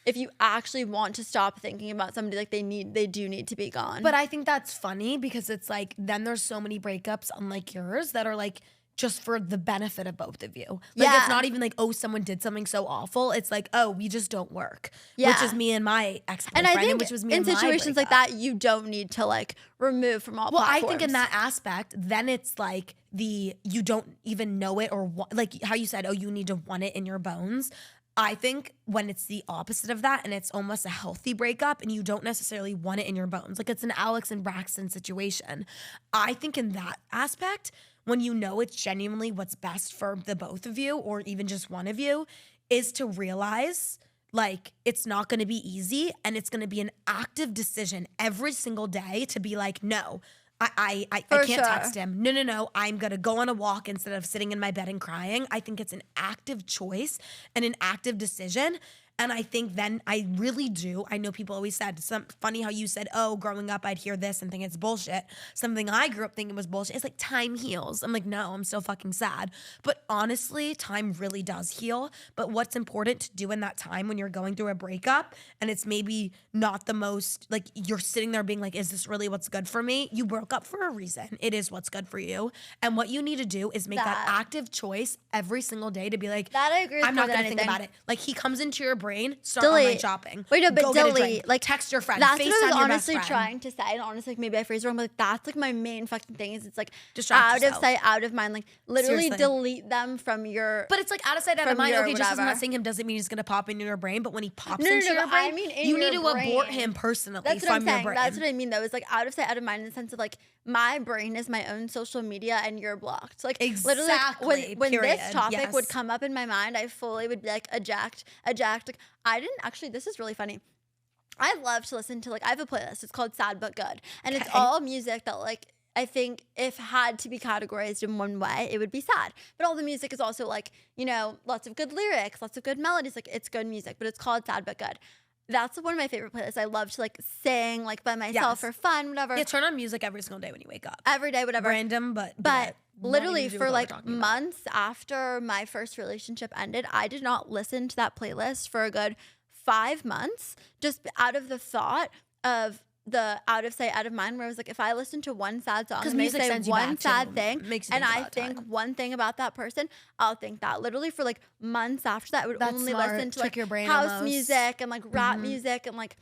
if you actually want to stop thinking about somebody, like they do need to be gone. But I think that's funny because it's like then there's so many breakups unlike yours that are like just for the benefit of both of you. Like Yeah. it's not even like, oh, someone did something so awful. It's like, oh, we just don't work. Yeah. Which is me and my ex-boyfriend. and I think which was me in and my situations like breakup. that, you don't need to like remove from all Well, platforms. I think in that aspect, then it's like you don't even know it or like how you said, oh, you need to want it in your bones. I think when it's the opposite of that and it's almost a healthy breakup and you don't necessarily want it in your bones, like it's an Alex and Braxton situation. I think in that aspect, when you know it's genuinely what's best for the both of you or even just one of you, is to realize like it's not going to be easy and it's going to be an active decision every single day to be like, no, I can't text him. No. I'm going to go on a walk instead of sitting in my bed and crying. I think it's an active choice and an active decision. And I think then I really do. I know people always said, funny how you said, oh, growing up, I'd hear this and think it's bullshit. Something I grew up thinking was bullshit. It's like time heals. I'm like, no, I'm still fucking sad. But honestly, time really does heal. But what's important to do in that time when you're going through a breakup and it's maybe not the most, like you're sitting there being like, is this really what's good for me? You broke up for a reason. It is what's good for you. And what you need to do is make that active choice every single day to be like, that I agree with I'm more not than going to think anything. about it. Like he comes into your brain, start online Delete. shopping. Wait, no, but go get a delete. drink, Like text your friend, that's FaceTime what I was your honestly best friend. trying to say. And honestly, like maybe I phrased it wrong, but like, that's like my main fucking thing is it's like Distract out yourself. of sight, out of mind. Like literally Seriously. delete them from your. But it's like out of sight, out of from mind. your Okay, just because I'm whatever. not seeing him doesn't mean he's gonna pop into your brain. But when he pops No, into your but brain, I mean in you your need to abort brain. him personally That's what I'm from your saying. brain. That's what I mean though. It's like out of sight, out of mind in the sense of like my brain is my own social media and you're blocked. Like literally Exactly, when this period. topic would Yes. come up in my mind, I fully would be like eject. Like I didn't actually, this is really funny. I love to listen to like I have a playlist. It's called Sad But Good. And it's Okay. all music that like I think if had to be categorized in one way, it would be sad. But all the music is also like, you know, lots of good lyrics, lots of good melodies. Like it's good music, but it's called Sad But Good. That's one of my favorite playlists. I love to like sing like by myself Yes. for fun, whatever. Yeah, turn on music every single day when you wake up. Every day, whatever. Random, but do But it. Not literally even to do for with what like we're talking about. months after my first relationship ended, I did not listen to that playlist for a good 5 months, just out of the thought of the out of sight, out of mind, where I was like, if I listen to one sad song, 'Cause and they music say sends you one back, sad too. thing, Makes you and think I about think time. one thing about that person, I'll think that. Literally for like months after that, I would That's only smart. listen to Trick like your brain house almost. music and like rap music and like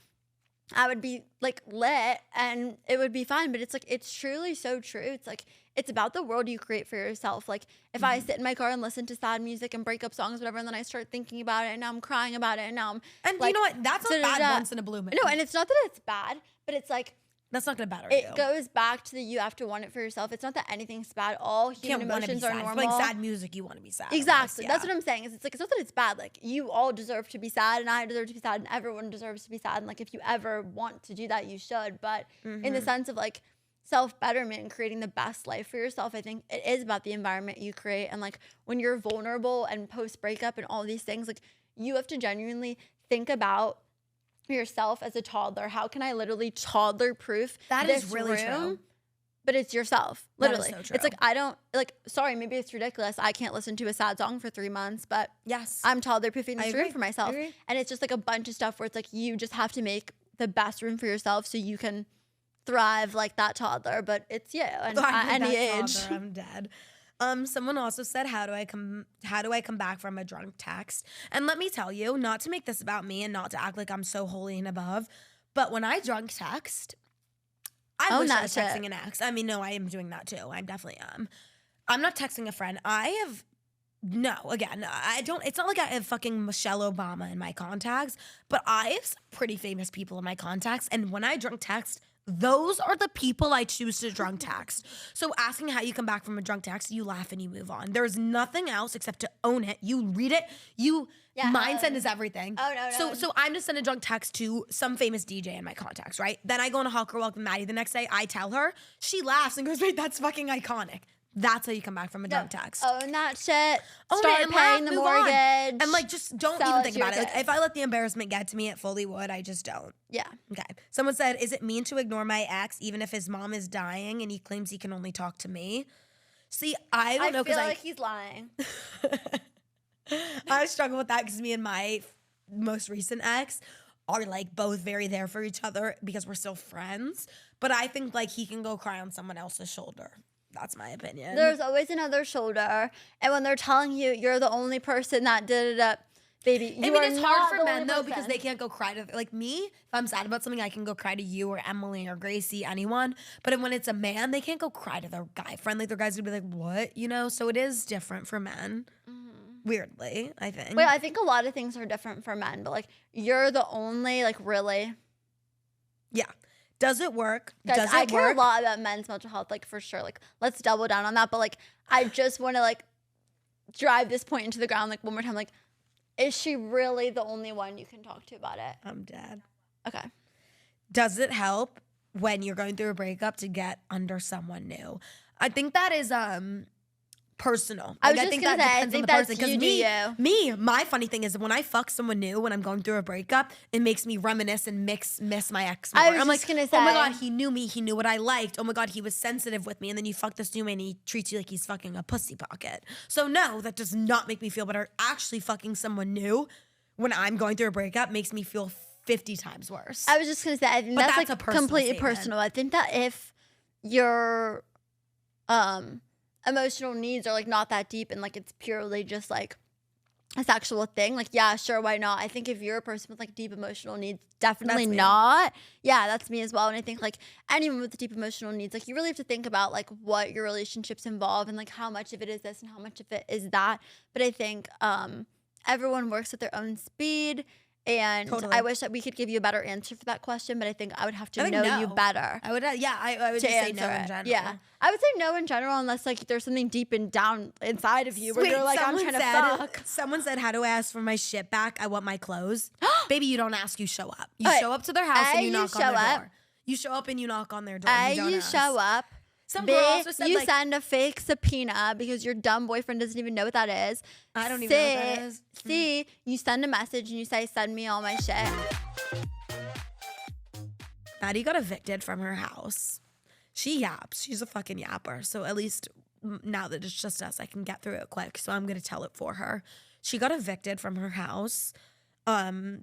I would be like lit and it would be fine. But it's like, it's truly so true. It's like, it's about the world you create for yourself. Like if I sit in my car and listen to sad music and breakup songs, whatever, and then I start thinking about it and now I'm crying about it and now I'm And like, you know what? That's not bad da-da-da. once in a blue moon. No, and it's not that it's bad, but it's like, that's not gonna better it you. goes back to the you have to want it for yourself. It's not that anything's bad. All You human can't want to be emotions are sad. normal. Like sad music, you want to be sad. Exactly. almost, That's yeah. what I'm saying. Is it's like it's not that it's bad. Like you all deserve to be sad, and I deserve to be sad, and everyone deserves to be sad. And like if you ever want to do that, you should. But in the sense of like self-betterment and creating the best life for yourself, I think it is about the environment you create. And like when you're vulnerable and post-breakup and all these things, like you have to genuinely think about yourself as a toddler. How can I literally toddler proof That this is really room? true. But it's yourself, That is literally. so true. It's like I don't like. Sorry, maybe it's ridiculous. I can't listen to a sad song for 3 months, but Yes. I'm toddler proofing I this room agree. for myself. I agree. And it's just like a bunch of stuff where it's like you just have to make the best room for yourself so you can thrive like that toddler. But it's you and at any age. I'm dead. Someone also said, how do I come back from a drunk text? And let me tell you, not to make this about me and not to act like I'm so holy and above, but when I drunk text, I wish I was texting an ex. I mean, no, I am doing that too. I definitely am. I'm not texting a friend. It's not like I have fucking Michelle Obama in my contacts, but I have some pretty famous people in my contacts. And when I drunk text, those are the people I choose to drunk text. So asking how you come back from a drunk text, you laugh and you move on. There's nothing else except to own it. You read it. Mindset is everything. Oh, no. So I'm just send a drunk text to some famous DJ in my contacts, right? Then I go on a hawker walk with Maddie. The next day I tell her, she laughs and goes, wait, that's fucking iconic. That's how you come back from a drunk text. Own that shit. Own Start it and paying the move on. mortgage. And like, just don't Sell even it think to your about it. Like, kids. if I let the embarrassment get to me, it fully would. I just don't. Yeah. Okay. Someone said, is it mean to ignore my ex even if his mom is dying and he claims he can only talk to me? See, I don't know I because feel like he's lying. I struggle with that because me and my most recent ex are like both very there for each other because we're still friends. But I think like he can go cry on someone else's shoulder. That's my opinion. There's always another shoulder. And when they're telling you you're the only person that did it up, baby, you it's are hard not for the men only though person. because they can't go cry to like me. If I'm sad about something, I can go cry to you or Emily or Gracie, anyone. But when it's a man, they can't go cry to their guy friend. Like their guy's gonna be like, what? You know? So it is different for men. Weirdly, I think. Wait, I think a lot of things are different for men, but like you're the only like really. Yeah. Does it work? Guys, Does it I care work? a lot about men's mental health, like for sure. Like let's double down on that. But like I just want to like drive this point into the ground like one more time. Like, is she really the only one you can talk to about it? I'm dead. Okay. Does it help when you're going through a breakup to get under someone new? I think that is personal. I was Like, just think gonna that say, I depends on think the person. that's you do you. Me, my funny thing is when I fuck someone new when I'm going through a breakup, it makes me reminisce and miss my ex more. I was I'm just like, gonna oh my say- God, he knew me. He knew what I liked. Oh my God, he was sensitive with me. And then you fuck this new man and he treats you like he's fucking a pussy pocket. So no, that does not make me feel better. Actually fucking someone new when I'm going through a breakup makes me feel 50 times worse. I was just gonna say, I think But that's that's a like personal completely statement. personal. I think that if your emotional needs are like not that deep and like it's purely just like a sexual thing, like yeah, sure, why not? I think if you're a person with like deep emotional needs, definitely That's me. not. Yeah, that's me as well. And I think like anyone with deep emotional needs, like you really have to think about like what your relationships involve and like how much of it is this and how much of it is that. But I think everyone works at their own speed. And Totally. I wish that we could give you a better answer for that question, but I think I would have to I think know you no. better. I would, I would To just say no answer in it. general. Yeah, I would say no in general, unless like there's something deep and down inside of you where Wait, you're like, I'm trying to fuck. Someone said, how do I ask for my shit back? I want my clothes. Baby, you don't ask, you show up. You Okay, show up to their house and you you knock on show their up. door. You show up and you knock on their door. You don't You ask. show up. Some B, girl also said, you like, send a fake subpoena because your dumb boyfriend doesn't even know what that is. I don't even know what that is. C, you send a message and you say, send me all my shit. Maddie got evicted from her house. She yaps. She's a fucking yapper. So at least now that it's just us, I can get through it quick. So I'm going to tell it for her. She got evicted from her house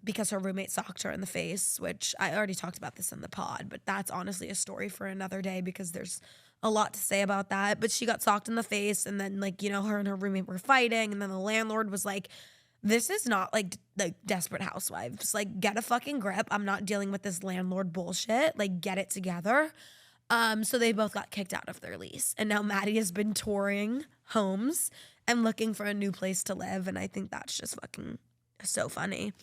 because her roommate socked her in the face, which I already talked about this in the pod, but that's honestly a story for another day because there's a lot to say about that. But she got socked in the face and then like, you know, her and her roommate were fighting and then the landlord was like, this is not like Desperate Housewives. Like, get a fucking grip. I'm not dealing with this landlord bullshit. Like, get it together. So they both got kicked out of their lease. And now Maddie has been touring homes and looking for a new place to live. And I think that's just fucking so funny.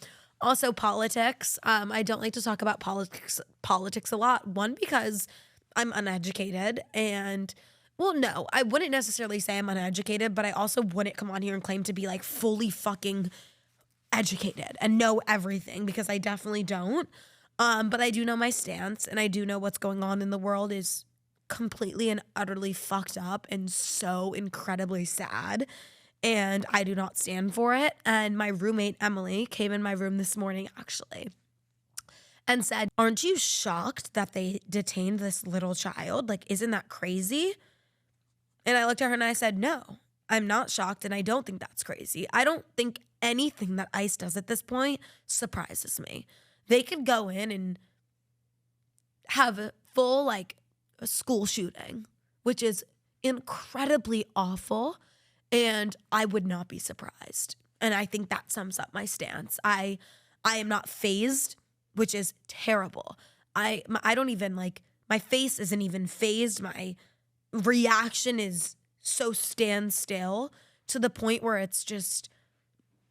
Also, politics. I don't like to talk about politics a lot. One, because I'm uneducated and... Well, no, I wouldn't necessarily say I'm uneducated, but I also wouldn't come on here and claim to be like fully fucking educated and know everything because I definitely don't. But I do know my stance and I do know what's going on in the world is completely and utterly fucked up and so incredibly sad. And I do not stand for it. And my roommate, Emily, came in my room this morning actually and said, aren't you shocked that they detained this little child? Like, isn't that crazy? And I looked at her and I said, no, I'm not shocked and I don't think that's crazy. I don't think anything that ICE does at this point surprises me. They could go in and have a full, like, a school shooting, which is incredibly awful, and I would not be surprised. And I think that sums up my stance. I am not fazed, which is terrible. I don't even, like, my face isn't even fazed. My reaction is so standstill to the point where it's just,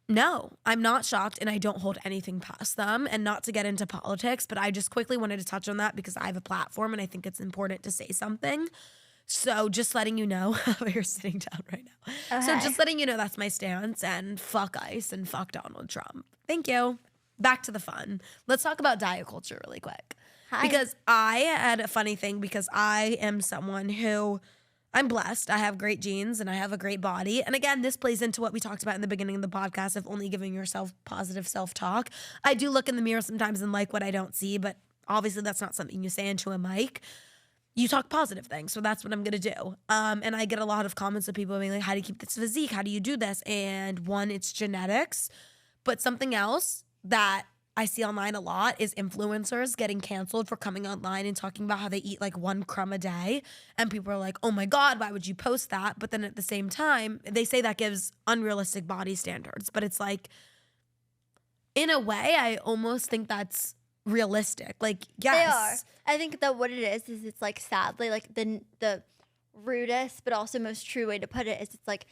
no, I'm not shocked and I don't hold anything past them. And not to get into politics, but I just quickly wanted to touch on that because I have a platform and I think it's important to say something. So just letting you know, you're sitting down right now. Okay. So just letting you know that's my stance and fuck ICE and fuck Donald Trump. Thank you. Back to the fun. Let's talk about diet culture really quick. Hi. Because I had a funny thing because I am someone who I'm blessed. I have great genes and I have a great body. And again, this plays into what we talked about in the beginning of the podcast of only giving yourself positive self-talk. I do look in the mirror sometimes and like what I don't see, but obviously that's not something you say into a mic. You talk positive things. So that's what I'm going to do. And I get a lot of comments of people being like, how do you keep this physique? How do you do this? And one, it's genetics. But something else that I see online a lot is influencers getting canceled for coming online and talking about how they eat like 1 crumb a day. And people are like, oh my God, why would you post that? But then at the same time, they say that gives unrealistic body standards. But it's like, in a way, I almost think that's realistic. Like, yes. They are. I think that what it is it's like sadly like the rudest but also most true way to put it is it's like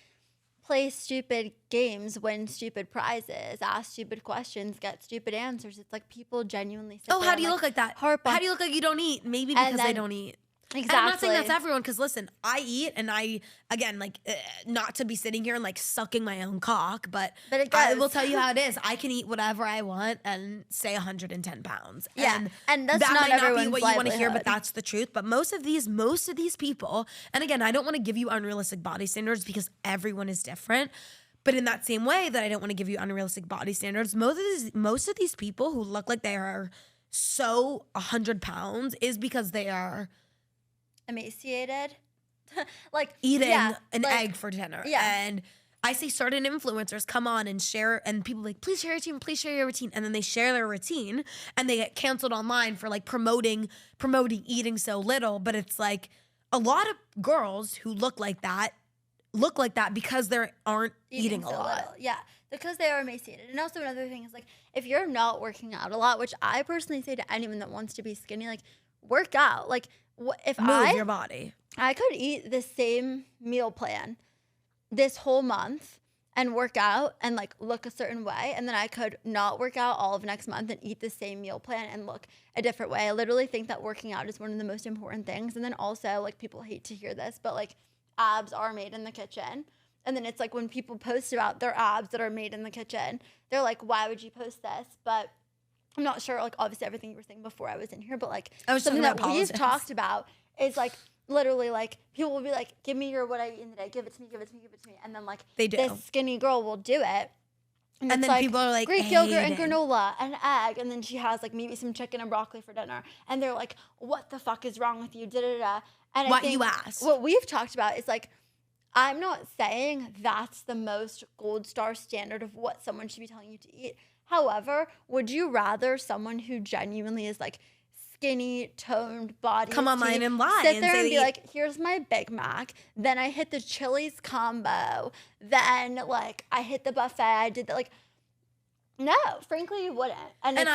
play stupid games, win stupid prizes, ask stupid questions, get stupid answers. It's like people genuinely sit how do you look like that? How do you look like you don't eat? Maybe because they don't eat. Exactly. And I'm not saying that's everyone, because listen, I eat and I, again, like, not to be sitting here and like sucking my own cock, but I will tell you how it is. I can eat whatever I want and say 110 pounds. Yeah, and that's that not might not everyone's be what you want to hear, but livelihood. that's the truth. But most of these people, and again, I don't want to give you unrealistic body standards because everyone is different. But in that same way that I don't want to give you unrealistic body standards, most of these people who look like they are so 100 pounds is because they are emaciated. Like eating an egg for dinner. Yeah. And I see certain influencers come on and share, and people are like, please share your routine, please share your routine. And then they share their routine and they get canceled online for like promoting eating so little. But it's like a lot of girls who look like that because they aren't eating a so lot. little. Yeah, because they are emaciated. And also another thing is like if you're not working out a lot, which I personally say to anyone that wants to be skinny, like work out. Like if Move your body. I could eat the same meal plan this whole month and work out and like look a certain way, and then I could not work out all of next month and eat the same meal plan and look a different way. I literally think that working out is one of the most important things. And then also, like, people hate to hear this, but like abs are made in the kitchen. And then it's like when people post about their abs that are made in the kitchen, they're like, why would you post this? But I'm not sure, like, obviously everything you were saying before I was in here, but like something that we've talked about is like literally like people will be like, give me what I eat in the day, give it to me. And then like this skinny girl will do it. And then like, people are like, Greek yogurt and granola and egg. And then she has like maybe some chicken and broccoli for dinner. And they're like, what the fuck is wrong with you? Da-da-da. And what you asked. What we've talked about is like, I'm not saying that's the most gold star standard of what someone should be telling you to eat. However, would you rather someone who genuinely is like skinny, toned body come online and lie sit and there say and be like, here's my Big Mac, then I hit the Chili's combo, then like I hit the buffet, I did that, like, no, frankly, you wouldn't. And it's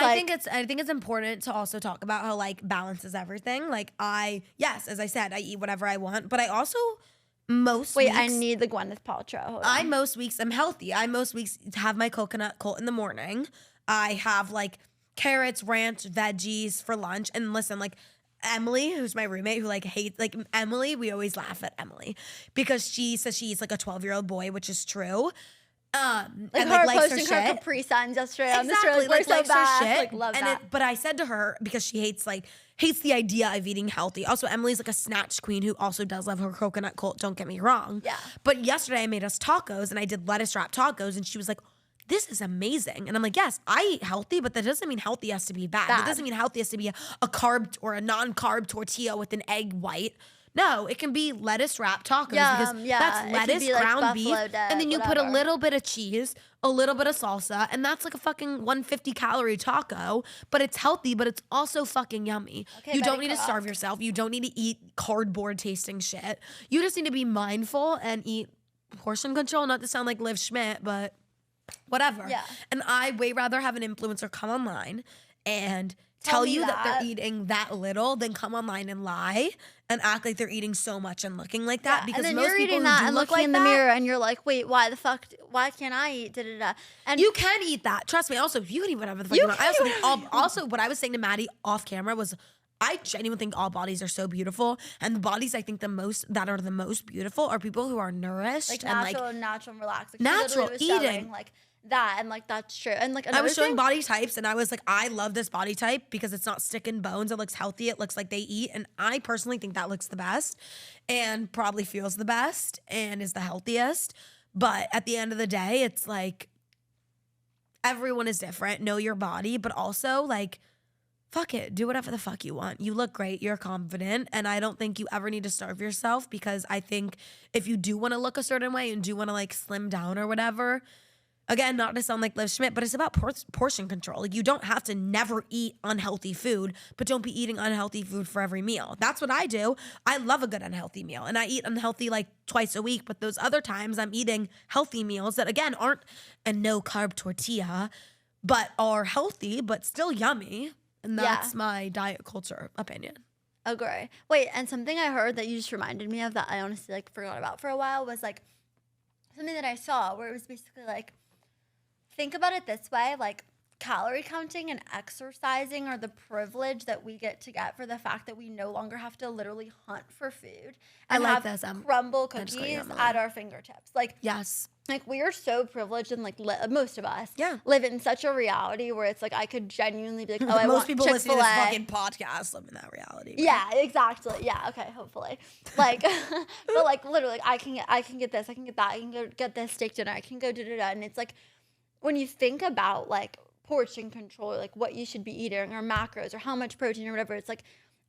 I think it's important to also talk about how like balance is everything. Like as I said, I eat whatever I want, but I also weeks, I need the Gwyneth Paltrow. Hold on. Most weeks I'm healthy. I most weeks have my coconut Colt in the morning. I have like carrots, ranch, veggies for lunch. And listen, like Emily, who's my roommate, who like hates like Emily, we always laugh at Emily because she says she eats like a 12-year-old boy, which is true. Like and, her likes posting her her shit. Capri Suns yesterday on the Exactly, story. Like, so likes bad. her shit. Like, love that. But I said to her, because she hates the idea of eating healthy. Also, Emily's like a snatch queen who also does love her coconut Colt, don't get me wrong. Yeah. But yesterday I made us tacos and I did lettuce wrap tacos and she was like, this is amazing. And I'm like, yes, I eat healthy, but that doesn't mean healthy has to be bad. That doesn't mean healthy has to be a carb or a non-carb tortilla with an egg white. No, it can be lettuce wrap tacos because that's lettuce, be like ground beef, dip, and then you put a whatever. little bit of cheese, a little bit of salsa, and that's like a fucking 150 calorie taco, but it's healthy, but it's also fucking yummy. Okay, you don't Betty need to Croft. starve yourself. You don't need to eat cardboard tasting shit. You just need to be mindful and eat portion control, not to sound like Liv Schmidt, but whatever. Yeah. And I way rather have an influencer come online and tell me you that they're that. eating that little than come online and lie and act like they're eating so much and looking like that. Yeah, Because and then most you're people eating who that do and look looking like in the that, mirror and you're like, wait, why can't I eat? Da-da-da. And you can eat that. Trust me. Also, you can eat whatever the fuck you want. I also think also what I was saying to Maddie off camera was I genuinely think all bodies are so beautiful, and the bodies I think that are the most beautiful are people who are nourished like and natural and relaxed. Like, natural she literally was eating. showing, like that, and like that's true. And like I was showing body types and I was like, I love this body type because it's not sticking bones. It looks healthy. It looks like they eat. And I personally think that looks the best and probably feels the best and is the healthiest. But at the end of the day, it's like everyone is different. Know your body, but also like, fuck it. Do whatever the fuck you want. You look great. You're confident. And I don't think you ever need to starve yourself, because I think if you do want to look a certain way and do want to like slim down or whatever, again, not to sound like Liv Schmidt, but it's about portion control. Like, you don't have to never eat unhealthy food, but don't be eating unhealthy food for every meal. That's what I do. I love a good unhealthy meal, and I eat unhealthy like twice a week, but those other times I'm eating healthy meals that, again, aren't a no-carb tortilla, but are healthy, but still yummy. And that's my diet culture opinion. Agree. Wait, and something I heard that you just reminded me of that I honestly like forgot about for a while was like something that I saw where it was basically like, think about it this way, like calorie counting and exercising are the privilege that we get for the fact that we no longer have to literally hunt for food and crumble cookies at our fingertips. Like, yes. Like, we are so privileged, and like most of us live in such a reality where it's like I could genuinely be like, oh, I want Chick-fil-A. Most people listening to this fucking podcast live in that reality. Right? Yeah, exactly. Yeah, okay, hopefully. Like, but like literally, I can get this, I can get that, I can go get this steak dinner, I can go da-da-da. And it's like, when you think about like portion control, like what you should be eating or macros or how much protein or whatever, it's like,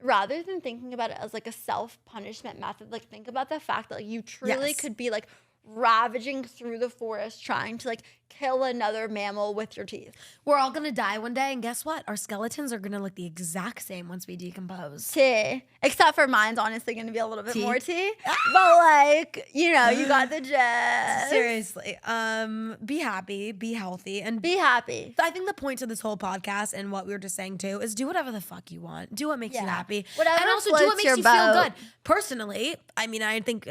rather than thinking about it as like a self-punishment method, like think about the fact that like you truly could be like ravaging through the forest trying to like kill another mammal with your teeth. We're all gonna die one day, and guess what? Our skeletons are gonna look the exact same once we decompose. Tea. Except for mine's honestly gonna be a little bit more tea. But like, you know, you got the gist. Seriously. Be happy, be healthy, and be happy. I think the point of this whole podcast and what we were just saying too is do whatever the fuck you want. Do what makes you happy. Whatever, and also do what makes you feel good. Personally, I mean, I think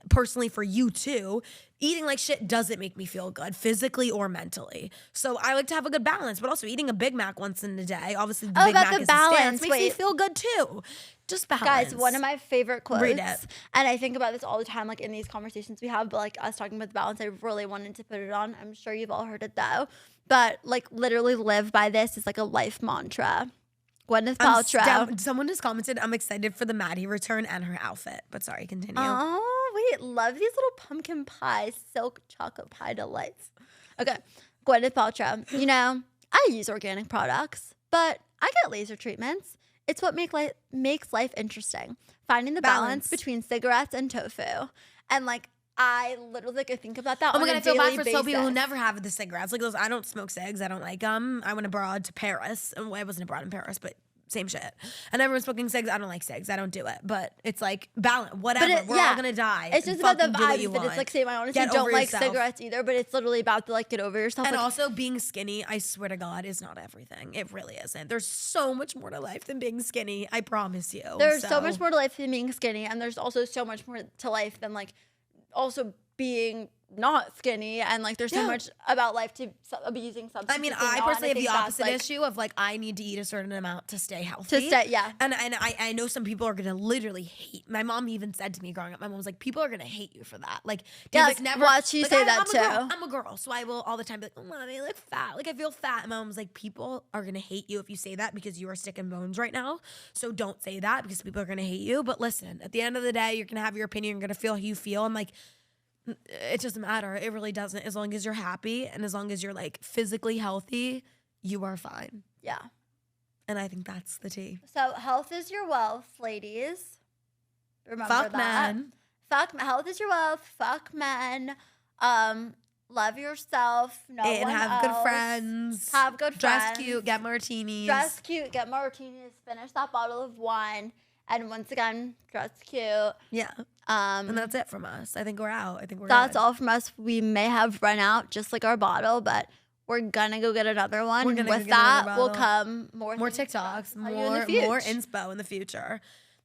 personally for you too, eating like shit doesn't make me feel good physically or mentally. So I like to have a good balance, but also eating a Big Mac once in a day, obviously the Big Mac is balance makes me feel good too. Just balance. Guys, one of my favorite quotes, read it. And I think about this all the time, like in these conversations we have, but like us talking about the balance, I really wanted to put it on. I'm sure you've all heard it though, but like literally live by this. It's like a life mantra. Gwyneth Paltrow. Someone just commented, I'm excited for the Maddie return and her outfit. But sorry, continue. Oh, wait. Love these little pumpkin pie, silk chocolate pie delights. Okay. Gwyneth Paltrow. You know, I use organic products, but I get laser treatments. It's what makes life interesting. Finding the balance between cigarettes and tofu. And like, I literally like I think about that. Oh my God, I feel bad for basis. some people who never have the cigarettes. Like those, I don't smoke cigs. I don't like them. I went abroad to Paris. Well, I wasn't abroad in Paris, but same shit. And everyone's smoking cigs. I don't like cigs. I don't do it. But it's like balance. Whatever. We're all gonna die. It's just about the vibes. But it's like same. I honestly don't like cigarettes either. But it's literally about the like get over yourself. And like, also being skinny, I swear to God, is not everything. It really isn't. There's so much more to life than being skinny. I promise you. There's so much more to life than being skinny, and there's also so much more to life than like also being not skinny, and like there's so much about life to abusing substances. I mean, I personally have the opposite issue of like I need to eat a certain amount to stay healthy. And I know some people are gonna literally hate. My mom even said to me growing up, my mom was like, people are gonna hate you for that. Like, never watch you say that too. I'm a girl, so I will all the time be like, oh, mommy, I look fat. Like I feel fat. And my mom's like, people are gonna hate you if you say that because you are sticking bones right now. So don't say that because people are gonna hate you. But listen, at the end of the day, you're gonna have your opinion. You're gonna feel how you feel, and like, it doesn't matter. It really doesn't. As long as you're happy and as long as you're like physically healthy, you are fine. Yeah. And I think that's the tea. So health is your wealth, ladies. Remember Fuck that. men. Health is your wealth. Fuck men. Love yourself. And have good friends. Have good friends. Dress cute. Get martinis. Dress cute. Get martinis. Finish that bottle of wine. And once again, dress cute. Yeah. And that's it from us. I think we're out. I think we're That's good. all from us. We may have run out just like our bottle, but we're gonna go get another one. With that will come more TikToks, more inspo in the future.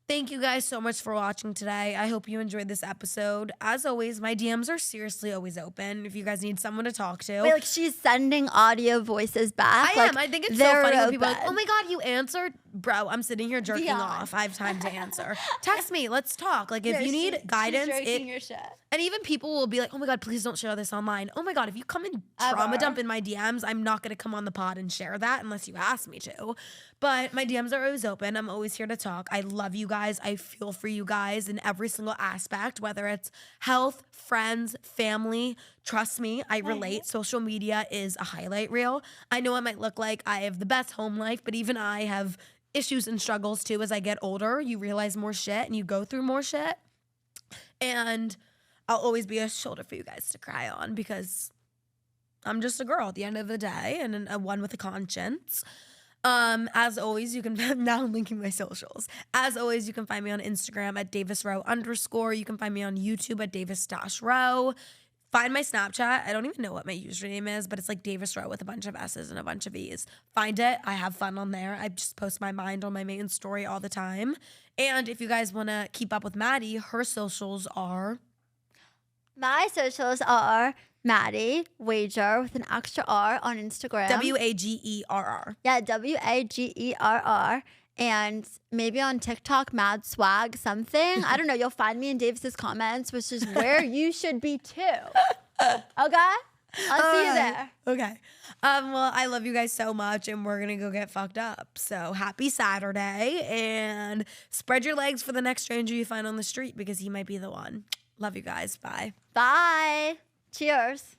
Thank you guys so much for watching today. I hope you enjoyed this episode. As always, my DMs are seriously always open if you guys need someone to talk to. Wait, like she's sending audio voices back? I am. I think it's so funny when people are like, oh my God, you answered. bro, I'm sitting here jerking off. I have time to answer. Text me. Let's talk. Like, if you need guidance, your shit. And even people will be like, oh my God, please don't share this online. Oh my God, if you come and trauma dump in my DMs, I'm not going to come on the pod and share that unless you ask me to. But my DMs are always open. I'm always here to talk. I love you guys. I feel for you guys in every single aspect, whether it's health, friends, family. Trust me, I relate. Social media is a highlight reel. I know it might look like I have the best home life, but even I have issues and struggles too. As I get older, you realize more shit and you go through more shit. And I'll always be a shoulder for you guys to cry on because I'm just a girl at the end of the day and a one with a conscience. As always, you can, I'm now linking my socials. As always, you can find me on Instagram at DavisRow_. You can find me on YouTube at Davis-Row. Find my Snapchat. I don't even know what my username is, but it's like Davis Row with a bunch of S's and a bunch of E's. Find it. I have fun on there. I just post my mind on my main story all the time. And if you guys want to keep up with Maddie, her socials are... My socials are Maddie Wager with an extra R on Instagram. Wagerr. Yeah, Wagerr. And maybe on TikTok, Mad Swag something. I don't know. You'll find me in Davis's comments, which is where you should be too. Okay? I'll see you there. Okay. Well, I love you guys so much, and we're going to go get fucked up. So happy Saturday, and spread your legs for the next stranger you find on the street because he might be the one. Love you guys. Bye. Bye. Cheers.